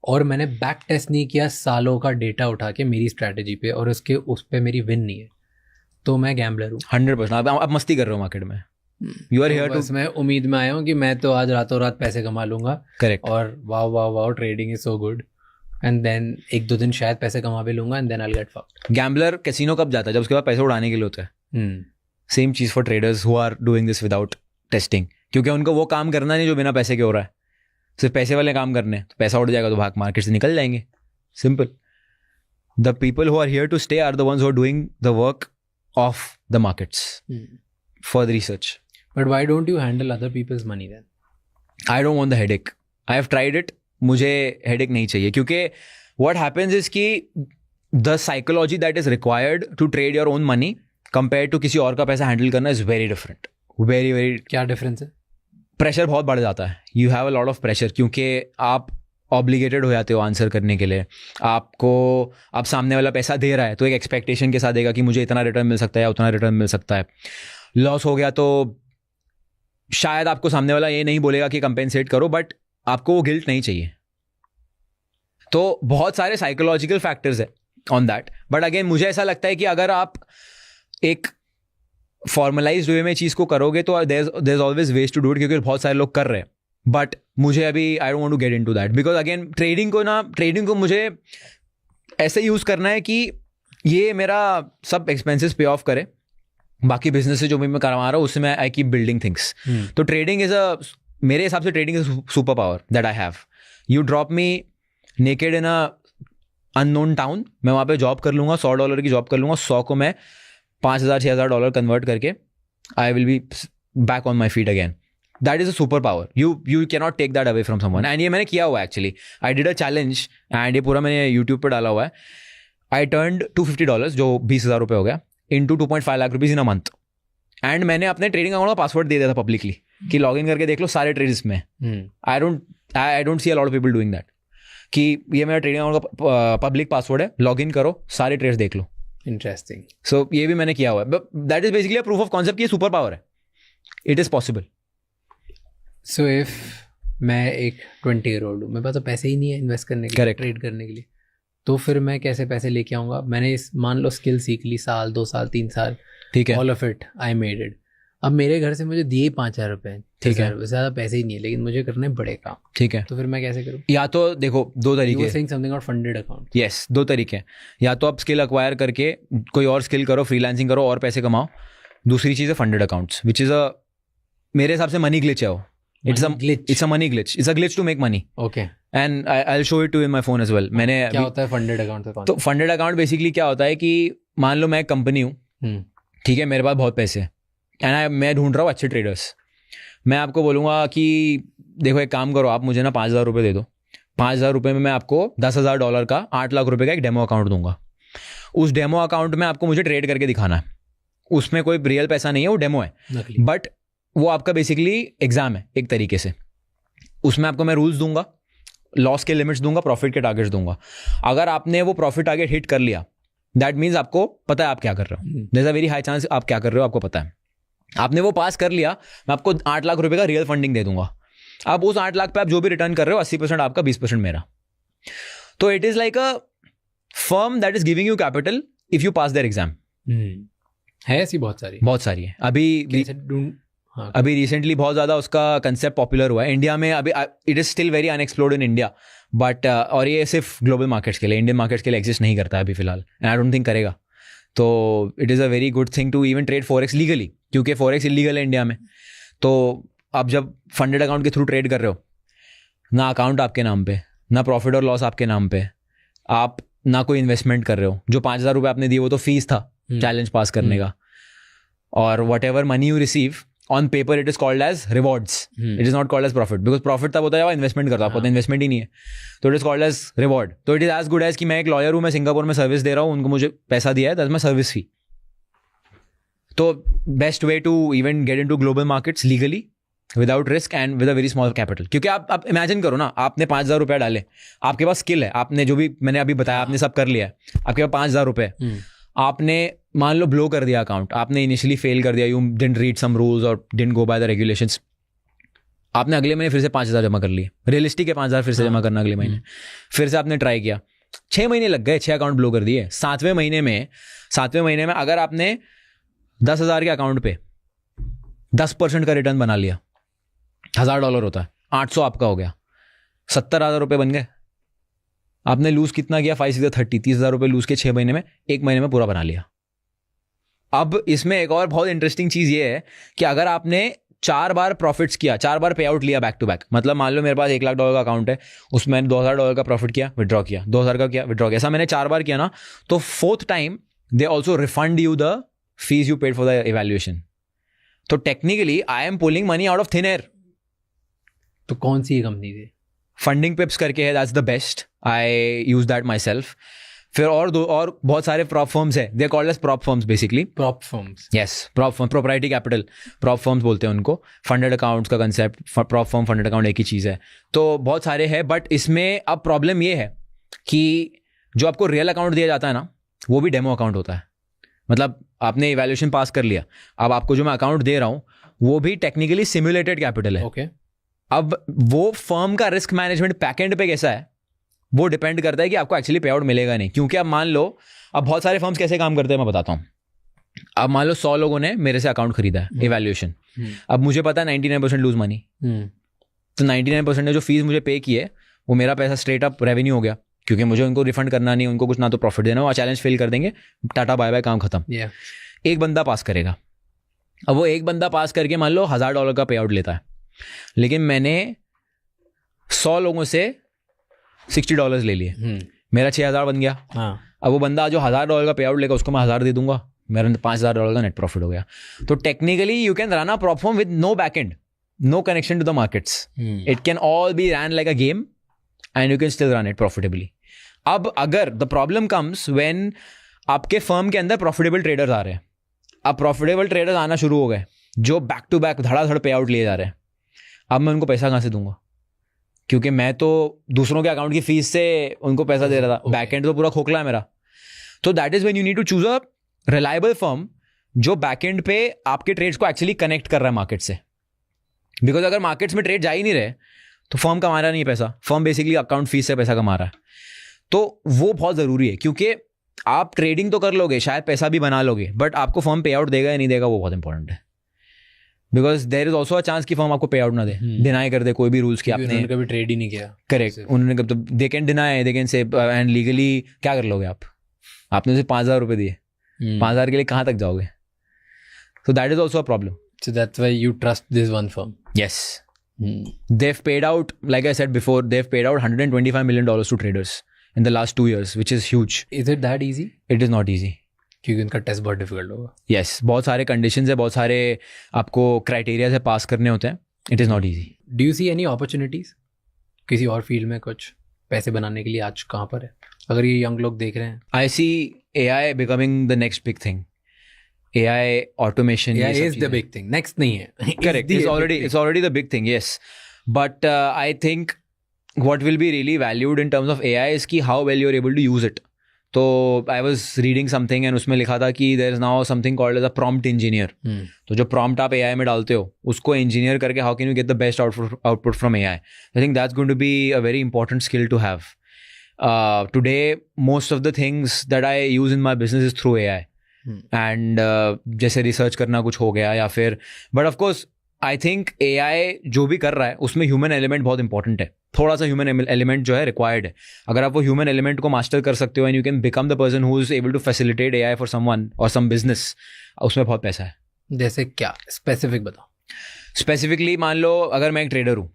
और मैंने बैक टेस्ट नहीं किया सालों का डेटा उठा के मेरी स्ट्रैटेजी पे, और उस पे मेरी विन नहीं है, तो मैं गैम्बलर हूँ 100%. आप मस्ती कर रहे हो मार्केट में. यू आर हियर टू, मैं उम्मीद में आया हूँ कि मैं तो आज रातों रात पैसे कमा लूंगा. करेक्ट. और wow trading is so good, and then 1-2 दिन शायद पैसे कमा भी लूंगा, and then I will get fucked. Gambler casino कब जाता है? जब उसके बाद पैसे उड़ाने के लिए होता है. सेम चीज for traders who are doing this without testing, क्योंकि उनको वो काम करना नहीं जो बिना पैसे के हो रहा है. सिर्फ पैसे वाले काम करने, तो पैसा उड़ जाएगा तो भाग मार्केट से निकल जाएंगे. Simple. The people who are here to stay are the ones who are doing the work of the markets for the research. But why don't you handle other people's money then? I don't want the headache. I have tried it. मुझे headache नहीं चाहिए, क्योंकि what happens is कि the psychology that is required to trade your own money compare to किसी और का पैसा handle करना is very different. Very very. क्या डिफरेंस है? प्रेशर बहुत बढ़ जाता है. You have a lot of pressure, क्योंकि आप ऑब्लिगेटेड हो जाते हो आंसर करने के लिए. आपको अब सामने वाला पैसा दे रहा है तो एक एक्सपेक्टेशन के साथ देगा कि मुझे इतना रिटर्न मिल सकता है या उतना रिटर्न मिल सकता है. लॉस हो गया तो शायद आपको सामने वाला ये नहीं बोलेगा कि कंपेंसेट करो, बट आपको वो गिल्ट नहीं चाहिए. तो बहुत सारे साइकोलॉजिकल फैक्टर्स है ऑन दैट. बट अगेन मुझे ऐसा लगता है कि अगर आप एक फॉर्मलाइज्ड वे में चीज़ को करोगे तो there is always ways to do it, क्योंकि बहुत सारे लोग कर रहे हैं. बट मुझे अभी I don't want to get into that, because again trading को मुझे ऐसे यूज़ करना है कि ये मेरा सब एक्सपेंसेस पे ऑफ करे. बाकी बिजनेस से जो भी मैं करवा रहा हूँ उससे मैं आई कीप बिल्डिंग थिंग्स. तो ट्रेडिंग मेरे हिसाब से trading is super power that I have. You drop me naked in a unknown town, मैं वहाँ पे जॉब कर लूँगा, $100 की जॉब कर लूँगा, 100 को मैं $5,000-6,000 कन्वर्ट करके I will be back on my feet again. That is a super power. You cannot take that away from someone. And ये मैंने किया हुआ है actually. I did a challenge and ये पूरा मैंने यूट्यूब पर डाला हुआ है. आई टर्न्ड $250 जो 20,000 रुपये हो गया into 2.5 lakh rupees in a month. And मैंने अपने ट्रेडिंग अकाउंट का पासवर्ड दे दिया था पब्लिकली कि लॉग इन करके देख लो सारे ट्रेड्स में. आई don't C a lot of people doing that, कि ये मेरा ट्रेडिंग अकाउंट का पब्लिक पासवर्ड है, लॉग इन करो, सारे ट्रेड्स देख लो. इंटरेस्टिंग. सो ये भी मैंने किया हुआ है. That is basically a proof of concept कि सुपर पावर है. It is possible. So if मैं एक 20-year-old हूँ, मेरे पास तो पैसे ही नहीं है इन्वेस्ट करने के लिए, Correct. ट्रेड करने के लिए, तो फिर मैं कैसे पैसे लेके आऊँगा? मैंने इस मान लो स्किल सीख ली, साल 2 साल 3 साल, ठीक है. All of it I made it. अब मेरे घर से मुझे दिए 5,000 रुपये, ठीक है. ज़्यादा पैसे ही नहीं है, लेकिन मुझे करने बड़े काम. ठीक है. तो फिर मैं कैसे करूँ? या तो देखो दो तरीके. You were saying something about funded account. Yes, दो तरीके हैं. या तो आप स्किल अक्वायर करके कोई और स्किल करो, फ्रीलांसिंग करो और पैसे कमाओ. दूसरी चीज़ है funded accounts, which is a, मेरे हिसाब से मनी ग्लिच है वो. It's a money glitch. It's a glitch to make money. Okay. And I'll show it to you in my phone as well. मैंने क्या होता है फंडेड अकाउंट? तो फंडेड अकाउंट बेसिकली क्या होता है कि मान लो मैं एक कंपनी हूँ, ठीक है, मेरे पास बहुत पैसे हैं एंड मैं ढूंढ रहा हूँ अच्छे ट्रेडर्स. मैं आपको बोलूँगा कि देखो एक काम करो, आप मुझे ना 5,000 रुपये दे दो. 5,000 रुपये में मैं आपको $10,000 का 8 लाख रुपये का एक डेमो अकाउंट दूंगा. उस डेमो अकाउंट में आपको मुझे ट्रेड करके दिखाना है. उसमें कोई रियल पैसा नहीं है, वो डेमो है. बट वो आपका बेसिकली एग्जाम है एक तरीके से. उसमें आपको मैं रूल्स दूंगा, लॉस के लिमिट्स दूंगा, प्रॉफिट के टारगेट्स दूंगा. अगर आपने वो प्रॉफिट टारगेट हिट कर लिया, दैट मीन्स आपको पता है आप क्या कर रहे हो. There is a very high chance आप क्या कर रहे हो आपको पता है. आपने वो पास कर लिया, मैं आपको 8 लाख रुपए का रियल फंडिंग दे दूंगा. अब उस 8 लाख पे आप जो भी रिटर्न कर रहे हो 80% आपका, 20% मेरा. तो it is like a firm that is giving you capital if you pass their exam. है ऐसी बहुत सारी है. अभी रिसेंटली बहुत ज़्यादा उसका कंसेप्ट पॉपुलर हुआ है इंडिया में. अभी it is still very unexplored in India, but और ये सिर्फ ग्लोबल मार्केट्स के लिए, इंडियन मार्केट्स के लिए एग्जिस्ट नहीं करता है अभी फिलहाल, एंड आई डोंट थिंक करेगा. तो it is a very good thing to even trade forex legally, क्योंकि फॉरेक्स इलीगल है इंडिया में. तो आप जब फंडेड अकाउंट के थ्रू ट्रेड कर रहे हो, ना अकाउंट आपके नाम पे, ना प्रॉफिट और लॉस आपके नाम पे, आप ना कोई इन्वेस्टमेंट कर रहे हो. जो 5,000 रुपये आपने दिए वो तो फीस था चैलेंज पास करने का. और whatever money you receive on paper it is called as rewards. It is not called as profit, because profit तब होता है इन्वेस्टमेंट करता है, आपको तो इन्वेस्टमेंट ही नहीं है. तो it is called as reward. तो it is as good as कि मैं एक लॉयर हूँ, मैं सिंगापुर में सर्विस दे रहा हूँ, उनको मुझे पैसा दिया है, दैट्स माय सर्विस फी. तो best way to even get into global markets legally without risk and with a very small capital. क्योंकि आप इमेजिन करो ना, आपने 5,000 रुपये डाले, आपके पास स्किल है, आपने जो भी मैंने अभी बताया आपने सब कर लिया है, आपके पास 5,000 रुपये, आपने मान लो ब्लो कर दिया अकाउंट, आपने इनिशियली फेल कर दिया, you didn't read some rules और didn't go by the regulations. आपने अगले महीने फिर से 5,000 जमा कर लिए, रियलिस्टिक है 5,000 फिर से जमा करना अगले महीने. फिर से आपने ट्राई किया, 6 महीने लग गए, 6 अकाउंट ब्लो कर दिए. 7वें महीने में अगर आपने 10,000 के अकाउंट पे 10% का रिटर्न बना लिया, $1,000 होता है, 800 आपका हो गया, 70,000 रुपये बन गए. आपने लूज कितना किया? 5 6 30, 30,000 रुपये लूज के 6 महीने में, 1 महीने में पूरा बना लिया. अब इसमें एक और बहुत इंटरेस्टिंग चीज ये है कि अगर आपने 4 बार प्रॉफिट्स किया, 4 बार पे आउट लिया बैक टू बैक, मतलब मान लो मेरे पास $1 लाख का अकाउंट है, उसमें मैंने $2,000 का प्रॉफिट किया, विड्रॉ किया, 2,000 का किया, विड्रॉ किया, ऐसा मैंने 4 बार किया ना, तो 4th time they also refund you the fees you paid for the evaluation. तो technically I am pulling money out of thin air. तो कौन सी कंपनी थी? फंडिंग पिप्स करके है, that's the best, I use that myself. फिर और बहुत सारे प्रॉप फर्म्स है, they called as prop firms basically. Prop firms, yes, prop firm, proprietary capital, prop firms बोलते हैं उनको. फंडेड अकाउंट्स का concept, prop firm funded account एक ही चीज़ है. तो बहुत सारे हैं, बट इसमें अब प्रॉब्लम ये है कि जो आपको रियल अकाउंट दिया जाता है ना, वो भी डेमो अकाउंट होता है. मतलब आपने इवैल्यूएशन पास कर लिया, अब आपको जो मैं अकाउंट दे रहा हूँ वो भी टेक्निकली सिमुलेटेड कैपिटल है. ओके. अब वो फर्म का रिस्क मैनेजमेंट बैकएंड पे कैसा है, वो डिपेंड करता है कि आपको एक्चुअली पे आउट मिलेगा नहीं. क्योंकि अब मान लो, अब बहुत सारे फर्म्स कैसे काम करते हैं मैं बताता हूँ. अब मान लो 100 लोगों ने मेरे से अकाउंट खरीदा है, इवैल्यूएशन. अब मुझे पता है 99% लूज मनी, तो 99% ने जो फीस मुझे पे की है वो मेरा पैसा स्ट्रेट अप रेवेन्यू हो गया, क्योंकि मुझे उनको रिफंड करना नहीं, उनको कुछ ना तो प्रॉफिट देना, वो चैलेंज फेल कर देंगे, टाटा बाय बाय, काम खत्म. एक बंदा पास करेगा. अब वो एक बंदा पास करके मान लो $1,000 का पे आउट लेता है, लेकिन मैंने 100 लोगों से $60 ले लिए, मेरा 6,000 बन गया. अब वो बंदा जो $1,000 का पे आउट लेगा, उसको मैं 1,000 दे दूंगा, मेरा $5,000 का नेट प्रॉफिट हो गया. तो technically you can run a prop firm with no back end, no connection to the markets. It can all be run like a game and you can still run it profitably. अब अगर the problem comes when आपके firm के अंदर profitable traders आ रहे हैं. अब profitable traders आना शुरू हो गए जो बैक टू बैक धड़ाधड़ पे आउट लिए जा रहे हैं. अब मैं उनको पैसा कहाँ से दूंगा, क्योंकि मैं तो दूसरों के अकाउंट की फीस से उनको पैसा दे रहा था, बैक एंड तो पूरा खोखला है मेरा. तो that is when you need to choose a reliable firm जो बैकएंड पे आपके ट्रेड्स को एक्चुअली कनेक्ट कर रहा है मार्केट से. बिकॉज अगर मार्केट्स में ट्रेड जा ही नहीं रहे तो फर्म कमा रहा नहीं है पैसा, फर्म बेसिकली अकाउंट फीस से पैसा कमा रहा है. तो वो बहुत ज़रूरी है, क्योंकि आप ट्रेडिंग तो कर लोगे, शायद पैसा भी बना लोगे, बट आपको फर्म पे आउट देगा या नहीं देगा वो बहुत इंपॉर्टेंट है. Because there is also a chance कि फर्म आपको पे आउट ना दे, डिनाई कर दे कोई भी रूल्स की आपने कभी ट्रेड ही नहीं किया. करेक्ट, उन्होंने कब तो they can deny, they can say, and legally क्या कर लोगे आप? आपने उसे 5,000 रुपये दिए, 5,000 के लिए कहाँ तक जाओगे? सो that is also a problem. So that's why you trust this one firm. Yes. They've paid out, like I said before, they've paid out $125 million to traders in the last 2 years, which is huge. Is it that easy? It is not easy. क्योंकि उनका test बहुत difficult होगा. Yes, बहुत सारे conditions है, बहुत सारे आपको क्राइटेरिया से पास करने होते हैं. It is not easy. Do you see any opportunities? किसी और फील्ड में कुछ पैसे बनाने के लिए आज कहाँ पर है, अगर ये यंग लोग देख रहे हैं? I see AI becoming the next big thing. AI automation. AI is the big thing. Next नहीं है. Correct. It's already the big thing. Yes, but I think what will be really valued in terms of AI is कि how well you're able to use it. तो I was reading something and उसमें लिखा था कि there is now something called as a prompt engineer. तो जो prompt आप AI में डालते हो उसको engineer करके how can you get the best output from AI? I think that's going to be a very important skill to have. Today most of the things that I use in my business is through AI. And जैसे research करना कुछ हो गया या फिर, but of course I think AI जो भी कर रहा है उसमें ह्यूमन एलिमेंट बहुत इंपॉर्टेंट है. थोड़ा सा ह्यूमन एलिमेंट जो है रिक्वायर्ड है. अगर आप वो ह्यूमन एलिमेंट को मास्टर कर सकते हो and you can become the person who is able to facilitate AI for someone और सम बिजनेस, उसमें बहुत पैसा है. जैसे क्या स्पेसिफिक बताओ. स्पेसिफिकली मान लो अगर मैं एक ट्रेडर हूँ,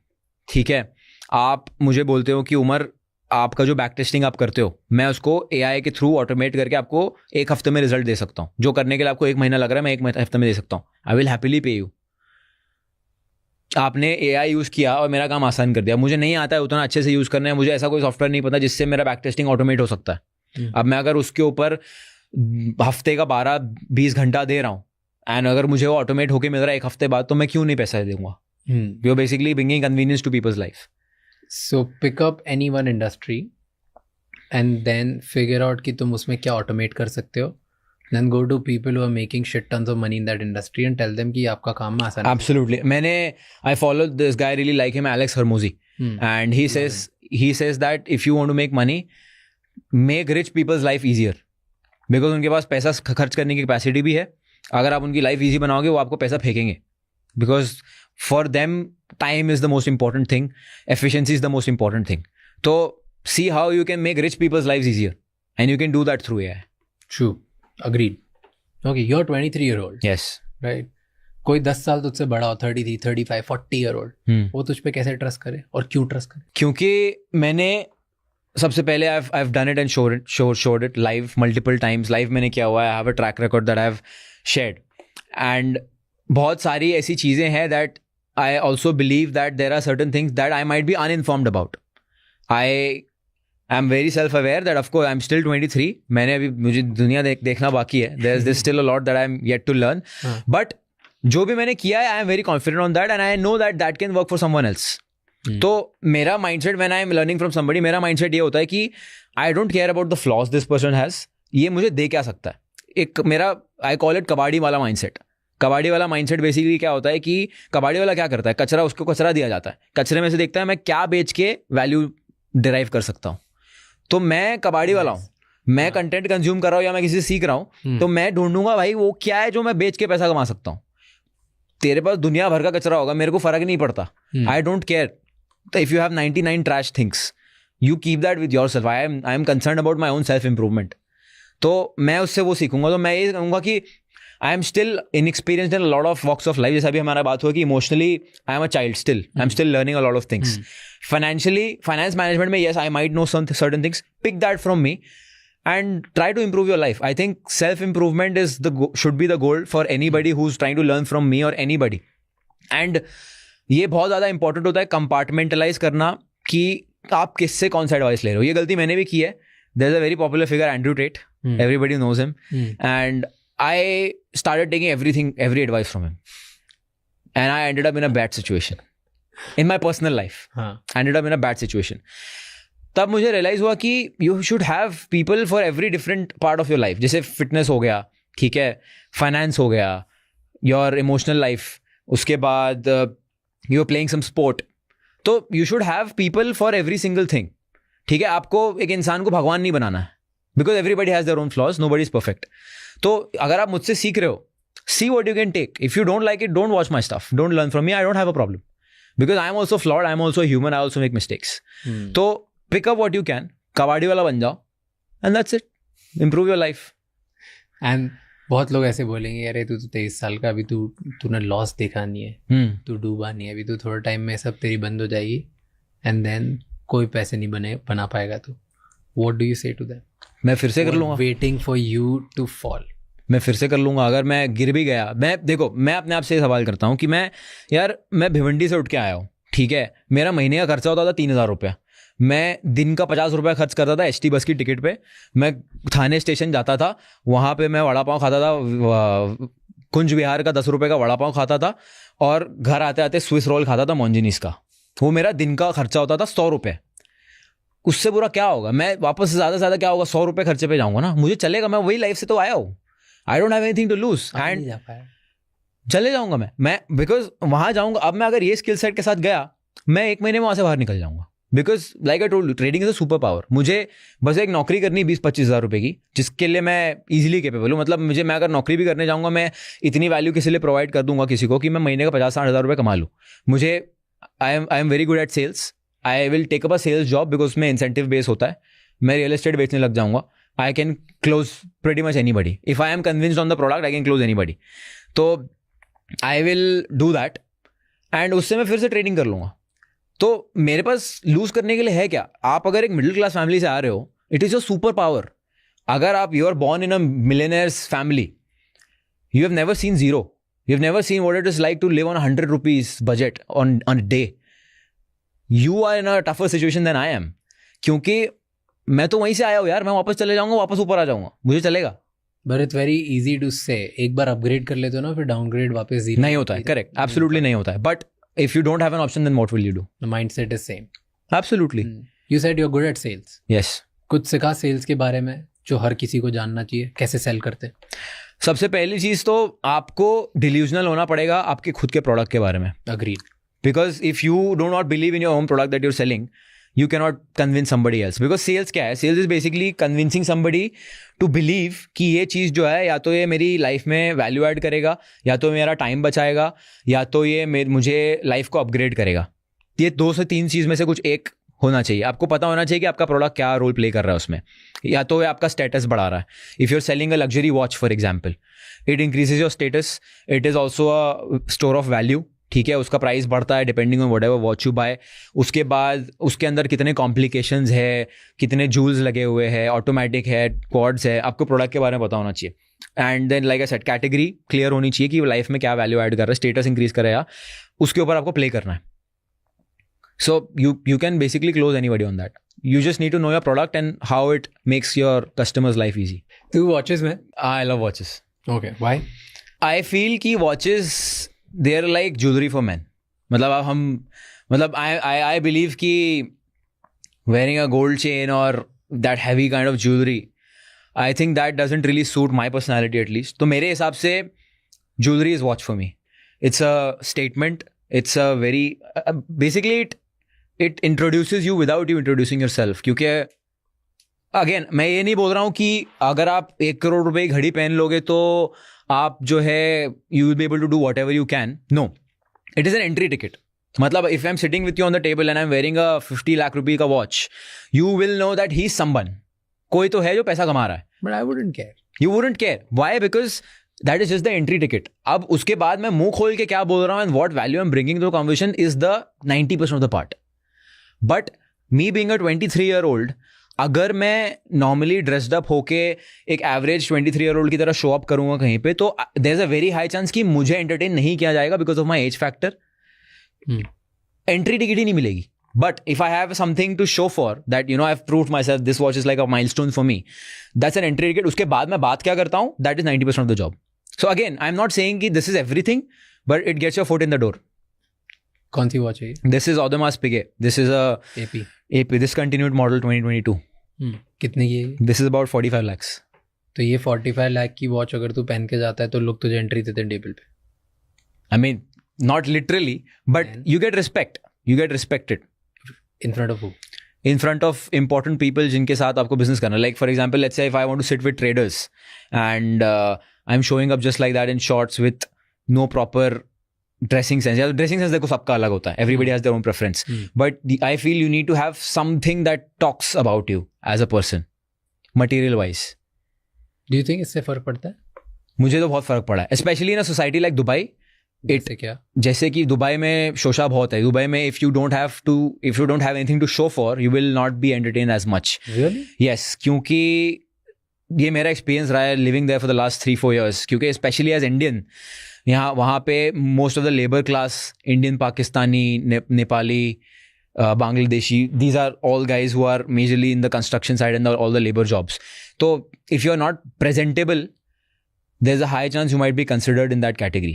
ठीक है, आप मुझे बोलते हो कि उमर आपका जो बैक टेस्टिंग आप करते हो मैं उसको AI के थ्रू ऑटोमेट करके आपको 1 हफ्ते में रिजल्ट दे सकता हूँ. जो करने के लिए आपको 1 महीना लग रहा है मैं 1 हफ्ते में दे सकता हूँ. आई विल हैप्पीली पे यू. आपने AI यूज़ किया और मेरा काम आसान कर दिया. मुझे नहीं आता है उतना अच्छे से यूज़ करना है, मुझे ऐसा कोई सॉफ्टवेयर नहीं पता जिससे मेरा बैक टेस्टिंग ऑटोमेट हो सकता है. अब मैं अगर उसके ऊपर हफ्ते का 12-20 घंटा दे रहा हूँ एंड अगर मुझे वो ऑटोमेट होकर मिल रहा है 1 हफ्ते बाद, तो मैं क्यों नहीं पैसा दूंगा? You are basically bringing convenience to people's life. So pick up any one industry and then figure out कि तुम उसमें क्या automate कर सकते हो. Then go to people who are making shit tons of money in that industry and tell them कि आपका काम में आसान है. Absolutely. I followed this guy, really like him, Alex Hormozi. And he says that if you want to make money, make rich people's life easier. Because उनके पास पैसा खर्च करने की कैपेसिटी भी है. अगर आप उनकी लाइफ ईजी बनाओगे वो आपको पैसा फेंकेंगे. Because for them time is the most important thing, efficiency is the most important thing. So see how you can make rich people's lives easier and you can do that through AI. True. Agreed. Okay, you're 23-year-old. Yes. Right. कोई 10 साल तुझसे बड़ा हो, 33, 35, 40-year-old, वो तुझ पे कैसे trust करे और क्यों ट्रस्ट करे? क्योंकि मैंने सबसे पहले I've done it and showed it live multiple times. Live मैंने किया हुआ है. I have a track record that I've shared. And बहुत सारी ऐसी चीज़ें हैं that I also believe that there are certain things that I might be uninformed about. I am very self-aware that of course I'm still 23. मैंने अभी मुझे दुनिया देखना बाकी है. There's still a lot that I'm yet to learn. But जो भी मैंने किया है I am very confident on that and I know that can work for someone else. तो मेरा mindset when I am learning from somebody, मेरा mindset ये होता है कि I don't care about the flaws this person has. ये मुझे दे क्या सकता है. एक मेरा I call it कबाड़ी वाला mindset. कबाड़ी वाला माइंडसेट बेसिकली क्या होता है कि कबाड़ी वाला क्या करता है, कचरा उसको कचरा दिया जाता है, कचरे में से देखता है मैं क्या बेच के वैल्यू डिराइव कर सकता हूँ. तो मैं कबाड़ी वाला हूँ, मैं कंटेंट कंज्यूम कर रहा हूँ या मैं किसी से सीख रहा हूँ तो मैं ढूंढूंगा भाई वो क्या है जो मैं बेच के पैसा कमा सकता हूँ. तेरे पास दुनिया भर का कचरा होगा, मेरे को फर्क नहीं पड़ता. I don't care. तो if you have 99 trash things you keep that with yourself. I am concerned about my own self improvement. तो मैं उससे वो सीखूंगा. तो मैं ये कहूँगा कि I am still inexperienced in a lot of walks of life. जैसा अभी हमारा बात हुआ कि emotionally I am a child still. I'm still learning a lot of things. Financially, finance management में yes, I might know some certain things. Pick that from me and try to improve your life. I think self-improvement is should be the goal for anybody who's trying to learn from me or anybody. And ये बहुत ज़्यादा important होता है compartmentalize करना कि आप किससे कौन सा advice ले रहे हो. ये गलती मैंने भी की है. There's a very popular figure, Andrew Tate. Everybody knows him. And I started taking every advice from him. And I ended up in a bad situation. In my personal life. I ended up in a bad situation. तब मुझे realise हुआ कि you should have people for every different part of your life. जैसे fitness हो गया, ठीक है, finance हो गया, योर इमोशनल लाइफ, उसके बाद you are playing some sport. तो you should have people for every single thing. ठीक है, आपको एक इंसान को भगवान नहीं बनाना है, because everybody has their own flaws, nobody is perfect. तो अगर आप मुझसे सीख रहे हो, see what you can take. If you don't like it, don't watch my stuff. Don't learn from me. I don't have a problem. Because I am also flawed. I am also a human. I also make mistakes. So pick up what you can. कबाड़ी वाला बन जाओ. And that's it. Improve your life. And बहुत लोग ऐसे बोलेंगे, अरे तू तो 23 साल का, अभी तूने लॉस देखा नहीं है, तू डूबा नहीं है, अभी तू थोड़ा टाइम में सब तेरी बंद हो जाएगी and then कोई पैसे नहीं बना पाएगा तू. What do you say to that? मैं फिर से कर लूँगा. Waiting for you to fall. मैं फिर से कर लूँगा. अगर मैं गिर भी गया, देखो मैं अपने आप से सवाल करता हूँ कि मैं भिवंडी से उठ के आया हूँ, ठीक है, मेरा महीने का खर्चा होता था 3,000 रुपया. मैं दिन का 50 रुपया खर्च करता था HT बस की टिकट पे. मैं थाने स्टेशन जाता था, वहाँ पे मैं वड़ा पाव खाता था, कुंज विहार का 10 रुपये का वड़ा पाव खाता था, और घर आते आते स्विस रोल खाता था मोंजिनीस का. वो मेरा दिन का खर्चा होता था 100 रुपये. उससे बुरा क्या होगा? मैं वापस से ज़्यादा क्या होगा, 100 रुपये खर्चे पे जाऊँगा ना, मुझे चलेगा, मैं वही लाइफ से तो आया हूँ. I don't have anything to lose. And चले जाऊंगा मैं बिकॉज वहां जाऊंगा. अब मैं अगर ये स्किल सेट के साथ गया, मैं 1 महीने में वहां से बाहर निकल जाऊंगा. Because like I told you, trading is a super power. मुझे बस एक नौकरी करनी 20-25 हज़ार रुपए की, जिसके लिए मैं इजीली कैपेबल हूँ. मतलब मैं अगर नौकरी भी करने जाऊंगा, मैं इतनी वैल्यू किसी लिए प्रोवाइड कर दूंगा किसी को कि मैं महीने का 50-60 हज़ार रुपये कमा लूँ. मुझे I am very good at sales. I will take up a sales job because उसमें इंसेंटिव बेस होता है. मैं रियल एस्टेट बेचने लग जाऊंगा. I can close pretty much anybody. If I am convinced on the product, I can close anybody. तो I will do that. And उससे मैं फिर से ट्रेडिंग कर लूँगा. तो मेरे पास लूज करने के लिए है क्या? आप अगर एक मिडिल क्लास फैमिली से आ रहे हो, it is your super power. अगर आप you are born in a millionaire's family, you have never seen zero. You have never seen what it is like to live on 100 rupees budget on a day. You are in a tougher situation then I am. क्योंकि मैं तो वहीं से आया हूँ यार. मैं वापस चले जाऊंगा, वापस ऊपर आ जाऊंगा, मुझे चलेगा. But it's very easy to say. एक बार अपग्रेड कर लेते हो ना, फिर डाउनग्रेड वापस जीरो नहीं होता है. करेक्ट, एब्सोल्युटली नहीं होता है. But if you don't have an option, then what will you do? The mindset is same. Absolutely. You said you are good at sales. Yes. कुछ सिखा सेल्स के बारे में जो हर किसी को जानना चाहिए, कैसे सेल करते. सबसे पहली चीज तो आपको डिल्यूजनल होना पड़ेगा आपके खुद के प्रोडक्ट के बारे में. Agreed. Because if you do not believe in your own product that you are selling, you cannot convince somebody else. Because sales क्या है? Sales is basically convincing somebody to believe कि ये चीज़ जो है, या तो ये मेरी लाइफ में वैल्यू ऐड करेगा, या तो मेरा टाइम बचाएगा, या तो ये मुझे लाइफ को अपग्रेड करेगा. ये 2 से 3 चीज़ में से कुछ एक होना चाहिए. आपको पता होना चाहिए कि आपका प्रोडक्ट क्या रोल प्ले कर रहा है उसमें. या तो ये आपका स्टेटस बढ़ा रहा है. If you are selling a luxury watch for example, it increases your status. It is also a store of value. ठीक है, उसका प्राइस बढ़ता है depending on whatever watch you buy. उसके बाद उसके अंदर कितने कॉम्प्लिकेशंस है, कितने जूल्स लगे हुए हैं, ऑटोमेटिक है, क्वाड्स है, आपको प्रोडक्ट के बारे में पता होना चाहिए. And then like I said, category clear होनी चाहिए कि लाइफ में क्या वैल्यू ऐड कर रहा है, स्टेटस इंक्रीज करेगा, उसके ऊपर आपको प्ले करना है. So you can basically close anybody on that. You just need to know your product and how it makes your customers' life easy. तू वॉचेस में? I love watches. Okay, why? I feel कि watches they are like jewelry for men. मतलब I believe कि wearing a gold chain or that heavy kind of jewelry, I think that doesn't really suit my personality at least. तो मेरे हिसाब से jewelry is watch for me. It's a statement. It's a very basically it introduces you without you introducing yourself. क्योंकि again मैं ये नहीं बोल रहा हूँ कि अगर आप 1 करोड़ रुपए की घड़ी पहन लोगे तो आप जो है you will be able to do whatever you can. No, it is an entry ticket. मतलब if I am sitting with you on the table and I am wearing a 50 lakh रुपए का watch, you will know that he is someone. कोई तो है जो पैसा कमा रहा है. But I wouldn't care. You wouldn't care. Why? Because that is just the entry ticket. अब उसके बाद मैं मुंह खोल के क्या बोल रहा हूँ and what value I am bringing to the conversation is the 90% of the part. But me being a 23-year-old, अगर मैं नॉर्मली ड्रेस्ड अप होके एक एवरेज 23-year-old की तरह शो अप करूंगा कहीं पे, तो there is a very high chance कि मुझे एंटरटेन नहीं किया जाएगा because of my age factor. Entry ticket ही नहीं मिलेगी. But if I have something to show for that, you know, I have proved myself, this watch is like a milestone for me, that's an entry ticket. उसके बाद मैं बात क्या करता हूँ, that is 90% of the job. So again I am not saying कि this is everything, but it gets your foot in the door. कौन सी वॉच है ये? This is Audemars Piguet. This is a AP discontinued model 2022. कितने की है ये? This is about 45 lakhs. तो ये 45 लाख की वॉच अगर तू पहन के जाता है तो लोग तुझे एंट्री देते हैं टेबल पे. I mean, not literally, but Then? you get respect. You get respected in front of who? in front of important people जिनके साथ आपको business करना. Like for example, let's say if I want to sit with traders and I'm showing up just like that in shorts with no proper dressing sense. Yeah, dressing sense देखो सबका अलग होता है. Everybody has their own preference. But I feel you need to have something that talks about you as a person, material wise. Do you think इससे फर्क पड़ता है? मुझे तो बहुत फर्क पड़ा है, specially in a society like Dubai. इससे क्या? जैसे कि दुबई में शोशा बहुत है. दुबई में if you don't have anything to show for, you will not be entertain as much. Really? Yes, क्योंकि ये मेरा एक्सपीरियंस रहा है living there for the last 3-4 years. क्योंकि स्पेशली एज इंडियन, यहाँ वहाँ पे most of the labour class, Indian, Pakistani, Nepali, Bangladeshi, these are all guys who are majorly in the construction side and all the labor jobs. So if you're not presentable, there's a high chance you might be considered in that category.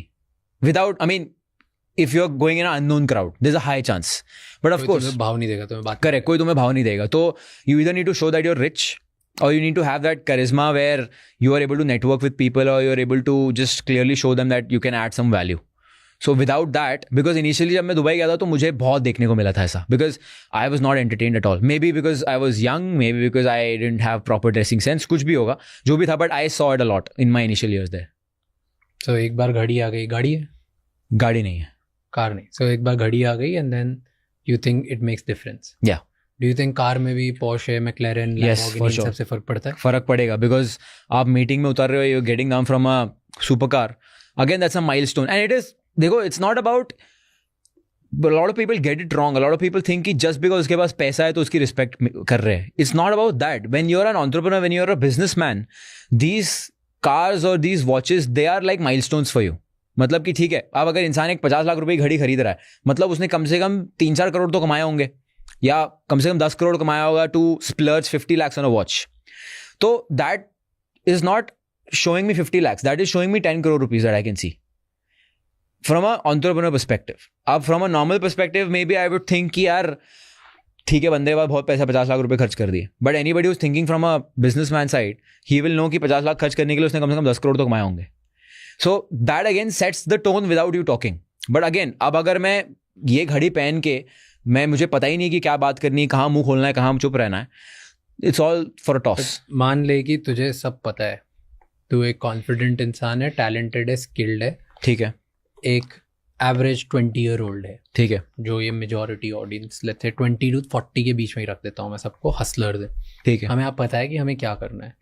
If you're going in an unknown crowd, there's a high chance. But of course, भाव नहीं देगा तुम्हें बात. correct, कोई तुम्हें भाव नहीं देगा. तो you either need to show that you're rich, or you need to have that charisma where you are able to network with people, or you're able to just clearly show them that you can add some value. So without that, because initially जब मैं Dubai गया था तो मुझे बहुत देखने को मिला था ऐसा, because I was not entertained at all. Maybe because I was young, maybe because I didn't have proper dressing sense, कुछ भी होगा, जो भी था, but I saw it a lot in my initial years there. So एक बार घड़ी आ गई. गाड़ी है? गाड़ी नहीं है. कार नहीं. So एक बार घड़ी आ गई and then you think it makes difference. Yeah. Do you think car में भी Porsche, McLaren, Lamborghini इन सबसे फर्क पड़ता है? फर्क पड़ेगा, because आप मीटिंग में उतर रहे हो, you're getting down from a supercar. Again, that's a milestone, and it is. देखो, it's not about, a lot of people get it wrong. A lot of people think कि just because उसके पास पैसा है तो उसकी respect कर रहे हैं. It's not about that. When you're an entrepreneur, when you're a businessman, these cars or these watches, they are like milestones for you. मतलब कि ठीक है, अब अगर इंसान एक 50 लाख रुपए की घड़ी खरीद रहा है, मतलब उसने कम से कम 3-4 करोड़ तो कमाए होंगे, या कम से कम 10 करोड़ कमाया होगा to splurge 50 lakhs on a watch. तो that is not showing me 50 lakhs. That is showing me 10 crore rupees that I can see. From an entrepreneur perspective. अब from a normal perspective, maybe I would think कि यार ठीक है, बंदे के पास बहुत पैसा, 50 लाख रुपए खर्च कर दिए. But anybody who's thinking from a businessman side, he will know कि 50 लाख खर्च करने के लिए उसने कम से कम 10 करोड़ तो कमाए होंगे. So that again sets the tone without you talking. But again, अब अगर मैं ये घड़ी पहन के मुझे पता ही नहीं कि क्या बात करनी है, कहाँ मुंह खोलना है, कहाँ चुप रहना है, it's all for a toss. मान ले कि तुझे सब पता है, तू एक कॉन्फिडेंट इंसान है, टैलेंटेड है, स्किल्ड है, ठीक है, एक एवरेज 20-year-old है, ठीक है, जो ये majority audience, let's say 20 to 40 के बीच में ही रख देता हूँ मैं सबको, हसलर है, ठीक है. हमें आप पता है कि हमें क्या करना है.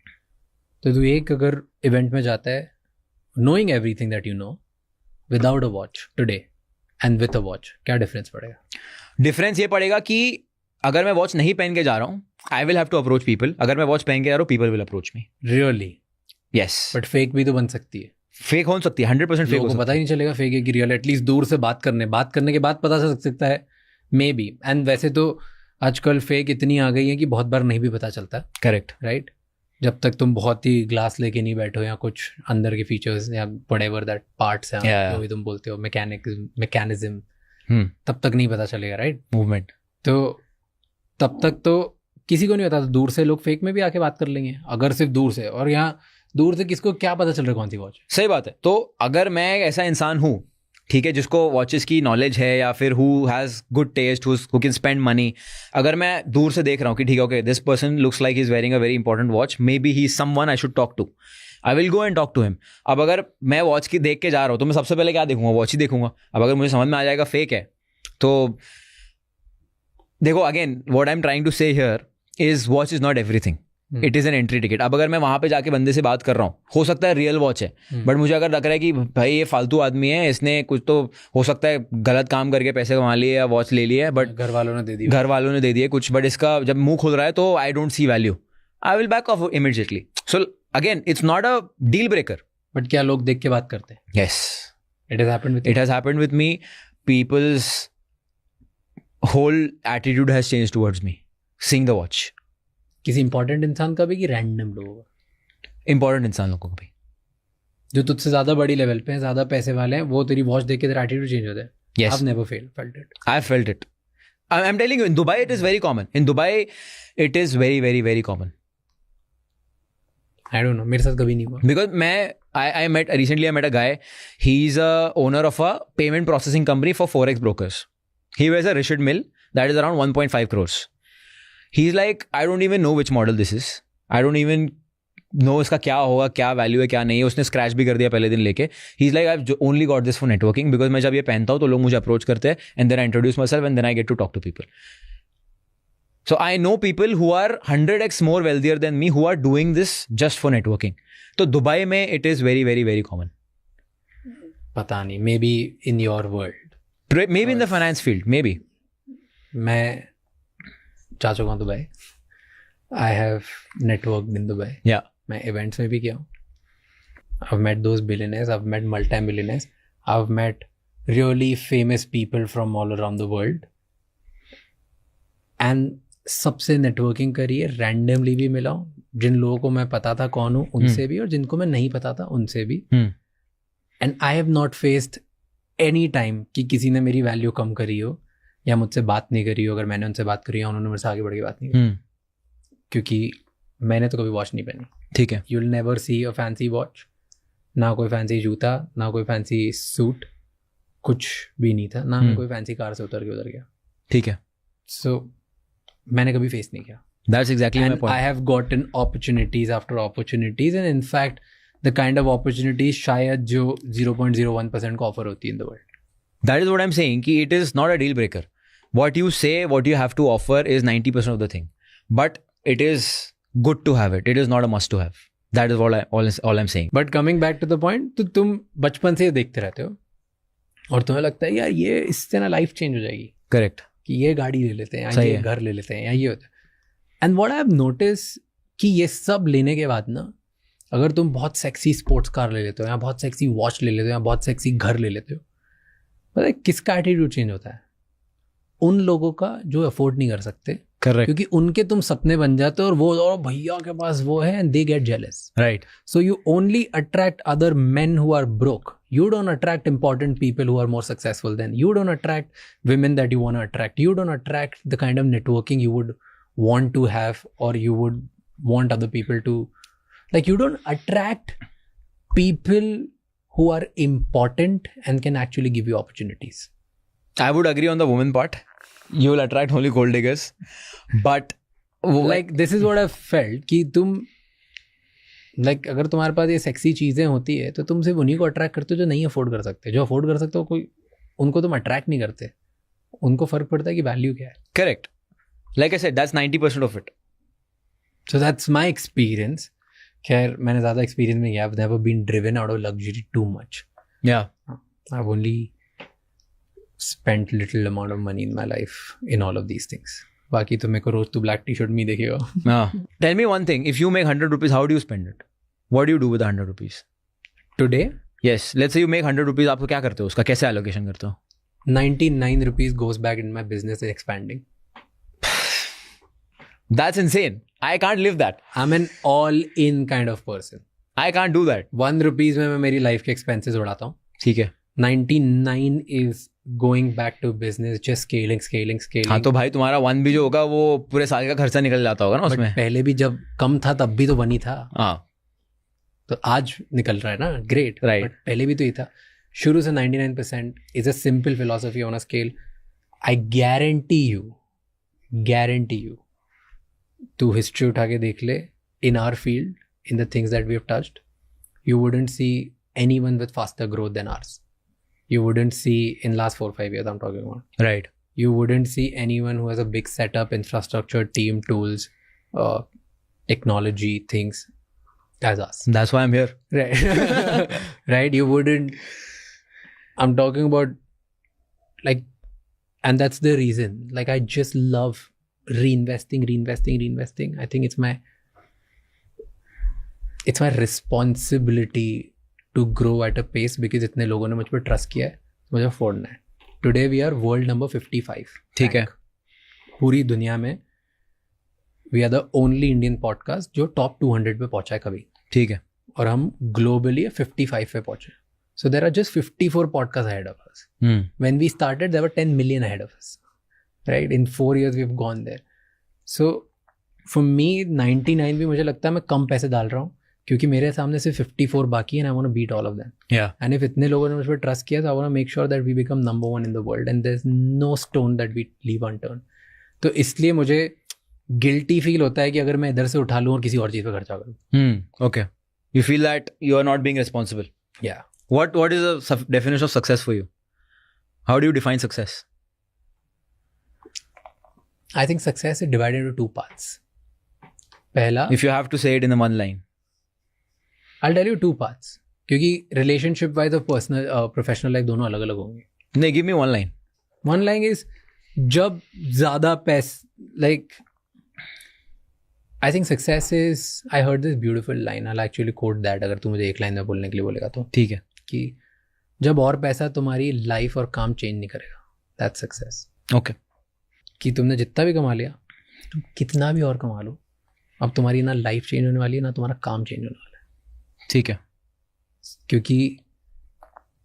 तो तू एक अगर इवेंट में जाता है, knowing everything that you know, without a watch today and with a watch, क्या डिफरेंस पड़ेगा? डिफरेंस ये पड़ेगा कि अगर मैं वॉच नहीं पहन के जा रहा हूँ, I will have to approach people. अगर मैं वॉच पहन के जा रहा हूँ, people will approach me. Really? Yes. But fake भी तो बन सकती है. फेक हो सकती है, 100% फेक हो सकती है. पता ही नहीं चलेगा फेक है कि रियल. एटलीस्ट दूर से बात करने के बाद पता चल सकता है, मे बी. एंड वैसे तो आजकल फेक इतनी आ गई है कि बहुत बार नहीं भी पता चलता. Correct, right. जब तक तुम बहुत ही ग्लास लेके नहीं बैठो, या कुछ अंदर के फीचर्स या व्हाटएवर दैट पार्ट्स हैं, जो भी तुम बोलते हो, मैकेनिज्म, तब तक नहीं पता चलेगा. राइट. मूवमेंट. तो तब तक तो किसी को नहीं पता. तो दूर से लोग फेक में भी आके बात कर लेंगे, अगर सिर्फ दूर से. और यहाँ दूर से किसको क्या पता चल रहा है कौन सी वॉच? सही बात है. तो अगर मैं ऐसा इंसान हूँ, ठीक है, जिसको वॉचेस की नॉलेज है, या फिर who has good taste, who can spend money, अगर मैं दूर से देख रहा हूँ कि ठीक है, okay, this person looks like he is wearing a very important watch, maybe he is someone I should talk to, I will go and talk to him. अब अगर मैं वॉच की देख के जा रहा हूँ, तो मैं सबसे पहले क्या देखूंगा? वॉच ही देखूंगा. अब अगर मुझे समझ में आ जाएगा फेक है, तो देखो, again what I am trying to say here is watch is not everything. It is an entry ticket. अब अगर मैं वहाँ पे जाके बंदे से बात कर रहा हूँ, हो सकता है रियल वॉच है, बट मुझे अगर लग रहा है कि भाई ये फालतू आदमी है, इसने कुछ तो हो सकता है गलत काम करके पैसे कमा लिए या वॉच ले लिए, बट घर वालों ने दे दिए कुछ, बट इसका जब मुंह खुल रहा है तो I don't see value, I will back off immediately. So again, it's not a deal breaker. But क्या लोग देख के बात करते हैं? Yes, it has happened with me. People's whole attitude has changed towards me seeing the watch. किसी important इंसान का भी कि रैंडम लोगों का? इंपॉर्टेंट इंसान लोगों का भी, जो तुझसे ज़्यादा बड़ी लेवल पे हैं, ज़्यादा पैसे वाले हैं, वो तेरी वॉच देख के तेरा एटीट्यूड चेंज होता है. Yes. I've never felt it. I felt it. I'm telling you, in Dubai it is very common. In Dubai it is very, very, very common. I don't know. मेरे साथ कभी नहीं हुआ. Because I met a guy. He's a owner of a payment processing company for Forex brokers. He wears a Richard Mille that is around 1.5 crores. He's like, I don't even know which model this is. I don't even know इसका क्या होगा, क्या value है, क्या नहीं है. उसने scratch भी कर दिया पहले दिन लेके. He's like, I've only got this for networking because मैं जब ये पहनता हूँ तो लोग मुझे अप्रोच करते हैं and then I introduce myself and then I get to talk to people. So I know people who are 100x more wealthier than me who are doing this just for networking. तो Dubai में it is very, very, very common. पता नहीं. Maybe in your world. Maybe in the finance field. Maybe. मैं जा चुका हूँ Dubai. I have networked in Dubai. Yeah. मैं events में भी किया हूँ. I've met those billionaires. I've met multi-millionaires. I've met really famous people from all around the world. And सबसे नेटवर्किंग करी है. रैंडमली भी मिला हूँ. जिन लोगों को मैं पता था कौन हूँ उनसे भी, और जिनको मैं नहीं पता था उनसे भी. And I have not faced any time कि किसी ने मेरी वैल्यू कम करी हो या मुझसे बात नहीं करी हो. अगर मैंने उनसे बात करी हो, उन्होंने मेरे से आगे बढ़ के बात नहीं करी, क्योंकि मैंने तो कभी वॉच नहीं पहनी. ठीक है. You will never see a fancy watch. ना कोई फैंसी जूता, ना कोई फैंसी सूट, कुछ भी नहीं था. ना मैं कोई फैंसी कार से उतर के उतर गया. ठीक है. सो मैंने कभी फेस नहीं किया. That's exactly my point. I have gotten opportunities after opportunities, and in fact, the kind of opportunities शायद जो 0.01% को offer होती है in the world. That is what I'm saying. कि it is not a deal breaker. What you say, what you have to offer is 90% of the thing. But it is good to have it. It is not a must to have. That is all I'm saying. But coming back to the point, तो तुम बचपन से देखते रहते हो और तुम्हें लगता है यार ये इससे ना लाइफ चेंज हो जाएगी. Correct. कि ये गाड़ी ले लेते हैं, या ये घर ले लेते हैं, या ये होता है. And what I have notice कि ये सब लेने के बाद ना, अगर तुम बहुत सेक्सी स्पोर्ट्स कार ले लेते हो, या बहुत सेक्सी वॉच ले लेते हो, या बहुत सेक्सी घर ले लेते हो, पता है किसका एटीट्यूड चेंज होता है? उन लोगों का जो अफोर्ड नहीं कर सकते. Correct. क्योंकि उनके तुम सपने बन जाते हो और वो और भैया के पास वो है, and they get jealous. Right. So you only attract other men who are broke. You don't attract important people who are more successful than. You don't attract women that you want to attract. You don't attract the kind of networking you would want to have, or you would want other people to. Like, you don't attract people who are important and can actually give you opportunities. I would agree on the woman part. You will attract only gold diggers. But like, this is what I've felt कि तुम like अगर तुम्हारे पास ये sexy चीज़ें होती है तो तुम सिर्फ उन्हीं को अट्रैक्ट करते हो जो नहीं अफोर्ड कर सकते. जो अफोर्ड कर सकते हो कोई, उनको तुम अट्रैक्ट नहीं करते. उनको फ़र्क पड़ता है कि वैल्यू क्या है. Correct. Like I said, that's 90% of it. So that's my experience. खैर मैंने ज़्यादा एक्सपीरियंस में किया. I've never been driven out of luxury too much. Yeah. I've only spent little amount of money in my life in all of these things. बाकी तो मेरे को रोज तो ब्लैक टी शर्ट में ही देखेगा. Tell me one thing. If you make 100 rupees, how do you spend it? What do you do with 100 rupees? Today? Yes. Let's say you make 100 rupees. आप तो क्या करते हो? उसका कैसे allocation करते हो? 99 rupees goes back in my business expanding. That's insane. I can't live that. I'm an all-in kind of person. I can't do that. 1 rupees में मैं मेरी लाइफ के एक्सपेंसेस उड़ाता हूँ. ठीक है. 99 is going back to business, just scaling. हाँ तो भाई तुम्हारा 1 भी जो होगा वो पूरे साल का खर्चा निकल जाता होगा ना उसमें. पहले भी जब कम था तब भी तो 1 ही था. हाँ. तो आज निकल रहा है ना. ग्रेट. Right. बट पहले भी तो ही था. शुरू से 99% is a simple philosophy on a scale. I guarantee you तू हिस्ट्री उठा के देख ले, in our field, in the things that we have touched, you wouldn't see anyone with faster growth than ours. You wouldn't see, in last 4-5 years I'm talking about. Right. You wouldn't see anyone who has a big setup, infrastructure, team, tools, technology, things as us. That's why I'm here. Right. Right. You wouldn't. I'm talking about like, and that's the reason. Like, I just love reinvesting. I think it's my responsibility to grow at a pace because इतने लोगों ने मुझ पर trust किया है, मुझे अफोर्डना है. Today we are world number 55. ठीक है. पूरी दुनिया में we are the only Indian podcast जो टॉप 200 पे पहुंचा है कभी. ठीक है. और हम ग्लोबली 55 पे पहुंचे. So there are just 54 podcasts ahead of us. When we started, there were 10 million ahead of us. Right? In 4 years, we've gone there. So for me, 99 भी मुझे लगता है मैं कम पैसे डाल रहा हूँ क्योंकि मेरे सामने सिर्फ 54 बाकी है and I want to beat all of them. Yeah. And if इतने लोगों ने मुझ पर ट्रस्ट किया तो I want to make sure that we become number one in the world and there's no stone that we leave unturned. तो इसलिए मुझे गिल्टी फील होता है कि अगर मैं इधर से उठा लूँ और किसी और चीज़ पे खर्चा करूँ. Okay. You feel that you are not being responsible. Yeah. What is the definition of success for you? How do you define success? I think success is divided into 2 parts. पहला, If you have to say it in one line. I'll tell you 2 parts. क्योंकि relationship wise और personal professional life दोनों अलग अलग होंगे. No, give me one line. One line is जब ज़्यादा like I think success is, I heard this beautiful line. I'll actually quote that अगर तू मुझे एक लाइन में बोलने के लिए बोलेगा तो. ठीक है. कि जब और पैसा तुम्हारी लाइफ और काम चेंज नहीं करेगा. That's success. Okay. कि तुमने जितना भी कमा लिया, तुम कितना भी और कमा लो, अब तुम्हारी ना लाइफ चेंज होने वाली है ना तुम्हारा काम चेंज होने वाला है. ठीक है. क्योंकि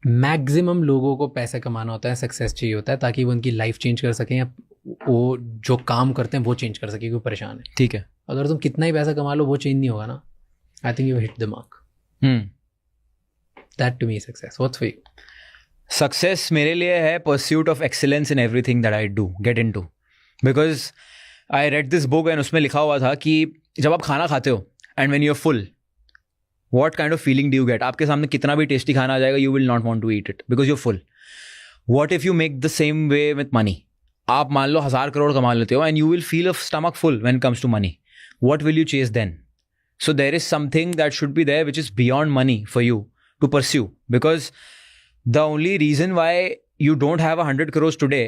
मैक्सिमम लोगों को पैसा कमाना होता है, सक्सेस चाहिए होता है ताकि वो उनकी लाइफ चेंज कर सकें या वो जो काम करते हैं वो चेंज कर सके क्योंकि परेशान है. ठीक है. अगर तुम कितना ही पैसा कमा लो वो चेंज नहीं होगा ना. I think you hit the mark. That to me success. What's for you? Success मेरे लिए है pursuit of excellence in everything that I do get into. Because I read this book and उसमें लिखा हुआ था कि जब आप खाना खाते हो and when you are full, what kind of feeling do you get? आपके सामने कितना भी टेस्टी खाना आ जाएगा, you will not want to eat it because you're full. What if you make the same way with money? आप मान लो 1000 करोड़ कमा लेते हो and you will feel a stomach full when it comes to money. What will you chase then? So there is something that should be there which is beyond money for you to pursue, because the only reason why you don't have 100 crores today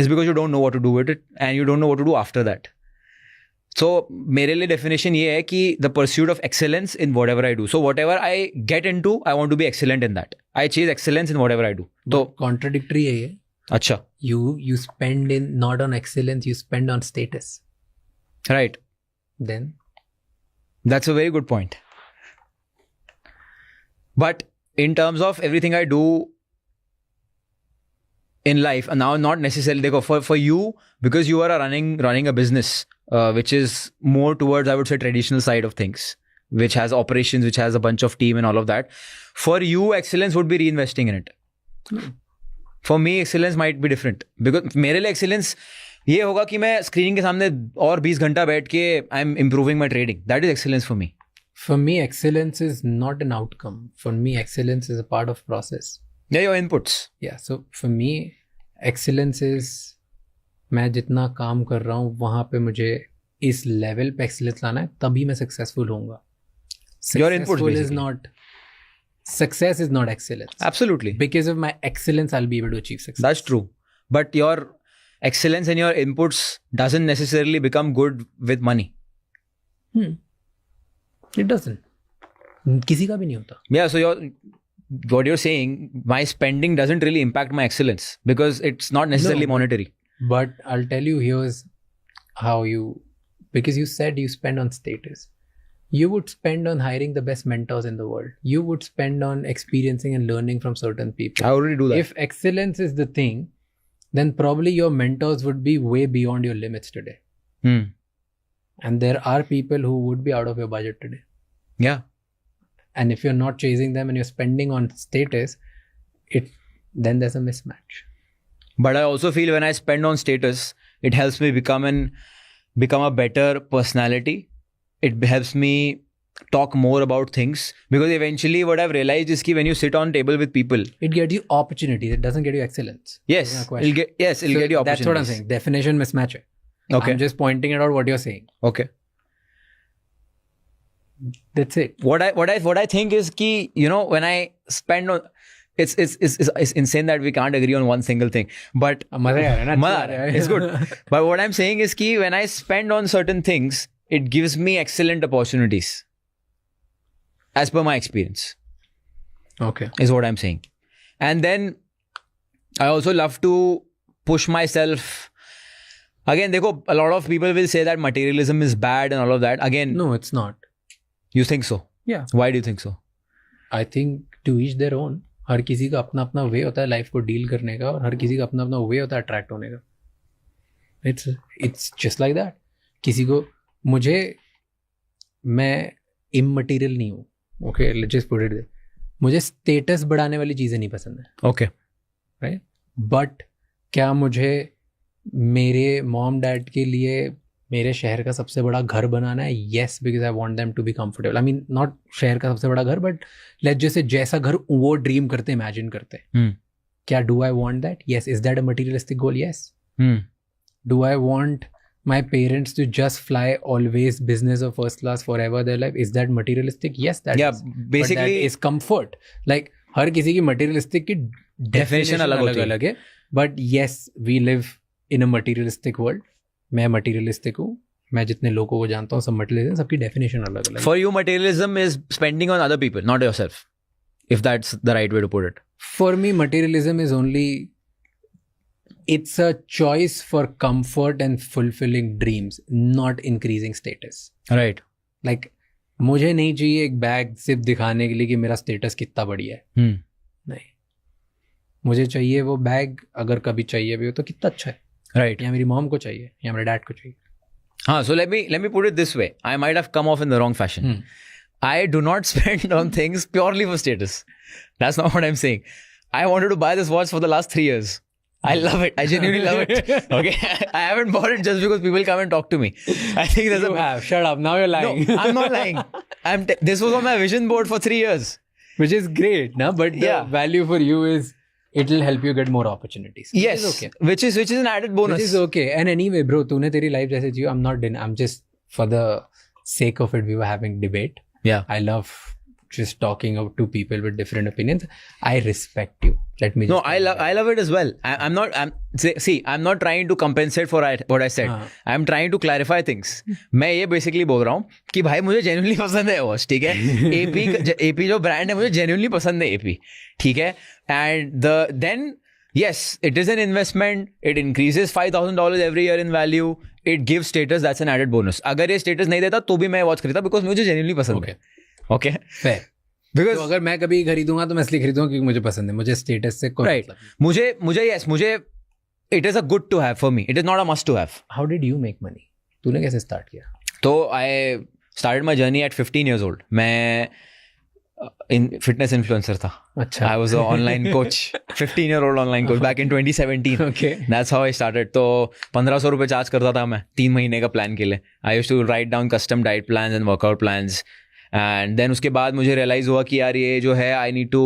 is because you don't know what to do with it and you don't know what to do after that. So मेरे लिए definition ये है कि the pursuit of excellence in whatever I do. So whatever I get into, I want to be excellent in that. I chase excellence in whatever I do. तो contradictory है ये. अच्छा. You spend in not on excellence, you spend on status. Right. Then that's a very good point. But in terms of everything I do in life, and now not necessarily for you, because you are running a business which is more towards, I would say, traditional side of things, which has operations, which has a bunch of team and all of that. For you, excellence would be reinvesting in it. For me, excellence might be different, because मेरे लिए excellence ये होगा कि मैं screening के सामने और 20 घंटा बैठ के I am improving my trading. That is excellence for me. For me, excellence is not an outcome. For me, excellence is a part of process. Yeah, your inputs. Yeah, so for me, excellence is मैं जितना काम कर रहा हूँ वहाँ पे मुझे इस लेवल पे एक्सीलेंस लाना है, तभी मैं सक्सेसफुल होऊंगा. Your inputs Successful is basically. not, success is not excellence. Absolutely. Because of my excellence, I'll be able to achieve success. That's true. But your excellence and your inputs doesn't necessarily become good with money. It doesn't. किसी का भी नहीं होता. Yeah, so what you're saying, my spending doesn't really impact my excellence because it's not necessarily monetary. But I'll tell you, here's how because you said you spend on status. You would spend on hiring the best mentors in the world. You would spend on experiencing and learning from certain people. I already do that. If excellence is the thing, then probably your mentors would be way beyond your limits today. And there are people who would be out of your budget today. Yeah. And if you're not chasing them and you're spending on status, then there's a mismatch. But I also feel when I spend on status, it helps me become a better personality. It helps me talk more about things, because eventually what I've realized is that when you sit on table with people, it gets you opportunities. It doesn't get you excellence. Yes, it'll get you opportunities. That's what I'm saying. Definition mismatch. Okay. I'm just pointing it out what you're saying. Okay. That's it. What I think is कि, you know, when I spend on, it's insane that we can't agree on one single thing. But it's good. But what I'm saying is कि when I spend on certain things, it gives me excellent opportunities, as per my experience. Okay. Is what I'm saying. And then I also love to push myself. Again, देखो, a lot of people will say that materialism is bad and all of that. Again, no, it's not. You think so? Yeah. Why do you think so? I think to each their own. हर किसी का अपना अपना वे होता है life को deal करने का, और हर किसी का अपना अपना वे होता है अट्रैक्ट होने का. It's just like that. किसी को, मैं इममटीरियल नहीं हूँ, okay, let's just put it there. मुझे स्टेटस बढ़ाने वाली चीज़ें नहीं पसंद है, ओके, राइट. बट क्या मुझे मेरे मॉम डैड के लिए मेरे शहर का सबसे बड़ा घर बनाना है? Yes, because I want them to be comfortable. I mean not शहर का सबसे बड़ा घर, बट लेट्स जैसे जैसा घर वो ड्रीम करते, इमेजिन करते. क्या do I want that? Yes. Is that a materialistic goal? Yes. Do I want my parents to just fly always business or first class forever their life? Is that materialistic? Yes, that yeah, is. basically But that is comfort. Like हर किसी की materialistic की definition अलग है. But yes, we live in a materialistic world. मैं materialistic हूँ. मैं जितने लोगों को जानता हूँ सब materialistic, सबकी definition अलग अलग. For you, materialism is spending on other people, not yourself. If that's the right way to put it. For me, materialism is only, it's a choice for comfort and fulfilling dreams, not increasing status. Right. Like, मुझे नहीं चाहिए एक bag सिर्फ दिखाने के लिए कि मेरा स्टेटस कितना बढ़िया है. नहीं, मुझे चाहिए वो बैग, अगर कभी चाहिए भी हो तो कितना अच्छा है. Right. या मेरी मॉम को चाहिए या मेरे डैड को चाहिए. हाँ, so let me put it this way. I might have come off in the wrong fashion. I do not spend on things purely for status. That's not what I'm saying. I wanted to buy this watch for the last 3 years. I love it. I genuinely love it. Okay. I haven't bought it just because people come and talk to me. I think there's You have. Shut up. Now you're lying. No, I'm not lying. This was on my vision board for 3 years. Which is great, na? But the value for you is it'll help you get more opportunities. Yes. Okay. Which is an added bonus. Which is okay. And anyway, bro, तूने तेरी life जैसे जियो. I'm just for the sake of it, we were having debate. Yeah. I love just talking out to people with different opinions. I respect you. Let me. No, I love it as well. I'm not trying to compensate for what I said. I'm trying to clarify things. मैं ये basically बोल रहा हूँ कि भाई मुझे genuinely पसंद है वॉच, ठीक है. AP जो brand है मुझे genuinely पसंद है AP, ठीक है. And then yes, it is an investment. It increases $5,000 every year in value. It gives status. That's an added bonus. अगर ये status नहीं देता तो भी मैं वॉच खरीदा because मुझे genuinely पसंद है. Okay. Fair. Because तो अगर मैं कभी खरीदूंगा तो मैं इसलिए खरीदूंगा क्योंकि मुझे पसंद है. मुझे स्टेटस से कोई right. मुझे it is a good to have for me. It is not a must to have. How did you make money? तूने कैसे स्टार्ट किया? तो I started my journey at 15 years old. मैं fitness influencer था. अच्छा. I was an online coach. 15-year-old online coach back in 2017. Okay. That's how I started. तो 1,500 रुपए charge करता था मैं 3 महीने का प्लान के लिए. I used to write down custom diet plans and workout plans. And then उसके बाद मुझे realize हुआ कि यार ये जो है I need to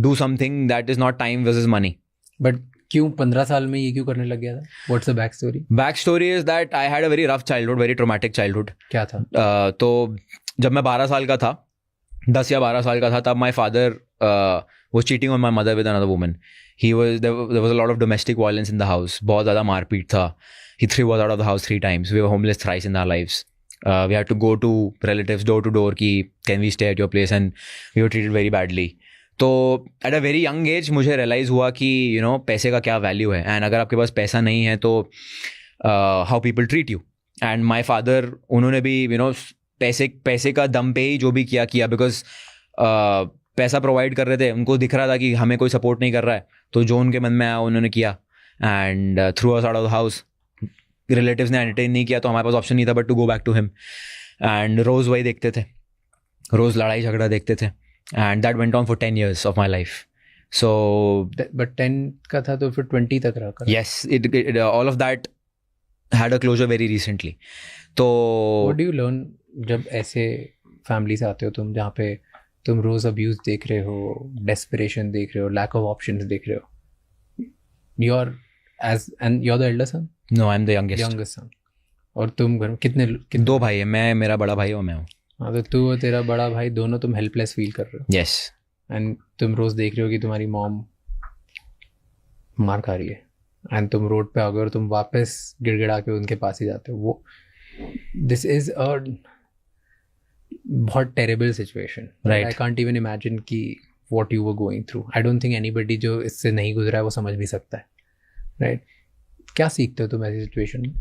do something that is not time versus money. But क्यों 15 साल में ये क्यों करने लग गया था? What's the back story? Back story is that I had a very rough childhood, very traumatic childhood. क्या था? तो जब मैं 12 साल का था, 10 या 12 साल का था, तब my father was cheating on my mother with another woman. There was a lot of domestic violence in the house. बहुत ज़्यादा मारपीट था. He threw us out of the house 3 times. We were homeless thrice in our lives. We had to go to relatives door to door कि can we stay at your place, and we were treated very badly. तो at a very young age मुझे realize हुआ कि पैसे का क्या value है, and अगर आपके पास पैसा नहीं है तो how people treat you. And my father, उन्होंने भी पैसे का दम पे ही जो भी किया because पैसा प्रोवाइड कर रहे थे, उनको दिख रहा था कि हमें कोई सपोर्ट नहीं कर रहा है, तो जो उनके मन में आया उन्होंने किया. And threw us out of the house. Relatives ने एंटरटेन नहीं किया तो हमारे पास ऑप्शन नहीं था but to go back to him. And रोज वही देखते थे, रोज लड़ाई झगड़ा देखते थे. And that went on for 10 years of my life. So but 10 का था तो फिर 20 तक रहा. Yes, it all of that had a closure very recently. तो व्हाट डू यू लर्न जब ऐसे फैमिली से आते हो तुम, जहाँ पे तुम रोज अब्यूज देख रहे हो, डेस्परेशन देख रहे हो, लैक ऑफ ऑप्शंस देख रहे हो. you're the elder son? No, I'm the youngest. Youngest son. और तुम घर में कितने 2 भाई है, मैं, मेरा बड़ा भाई और मैं हूँ. हाँ, तो तू और तेरा बड़ा भाई दोनों तुम हेल्पलेस फील कर रहे हो. Yes. एंड तुम रोज देख रहे हो कि तुम्हारी मॉम मार खा रही है, एंड तुम रोड पे आओगे और तुम वापस गिड़गिड़ा के उनके पास ही जाते हो. वो दिस इज अ बहुत terrible situation. Right. I can't even imagine कि what you were going through. I don't think anybody जो इससे नहीं गुजरा है वो समझ भी सकता है. राइट. क्या सीखते हो तुम ऐसी सिचुएशन में?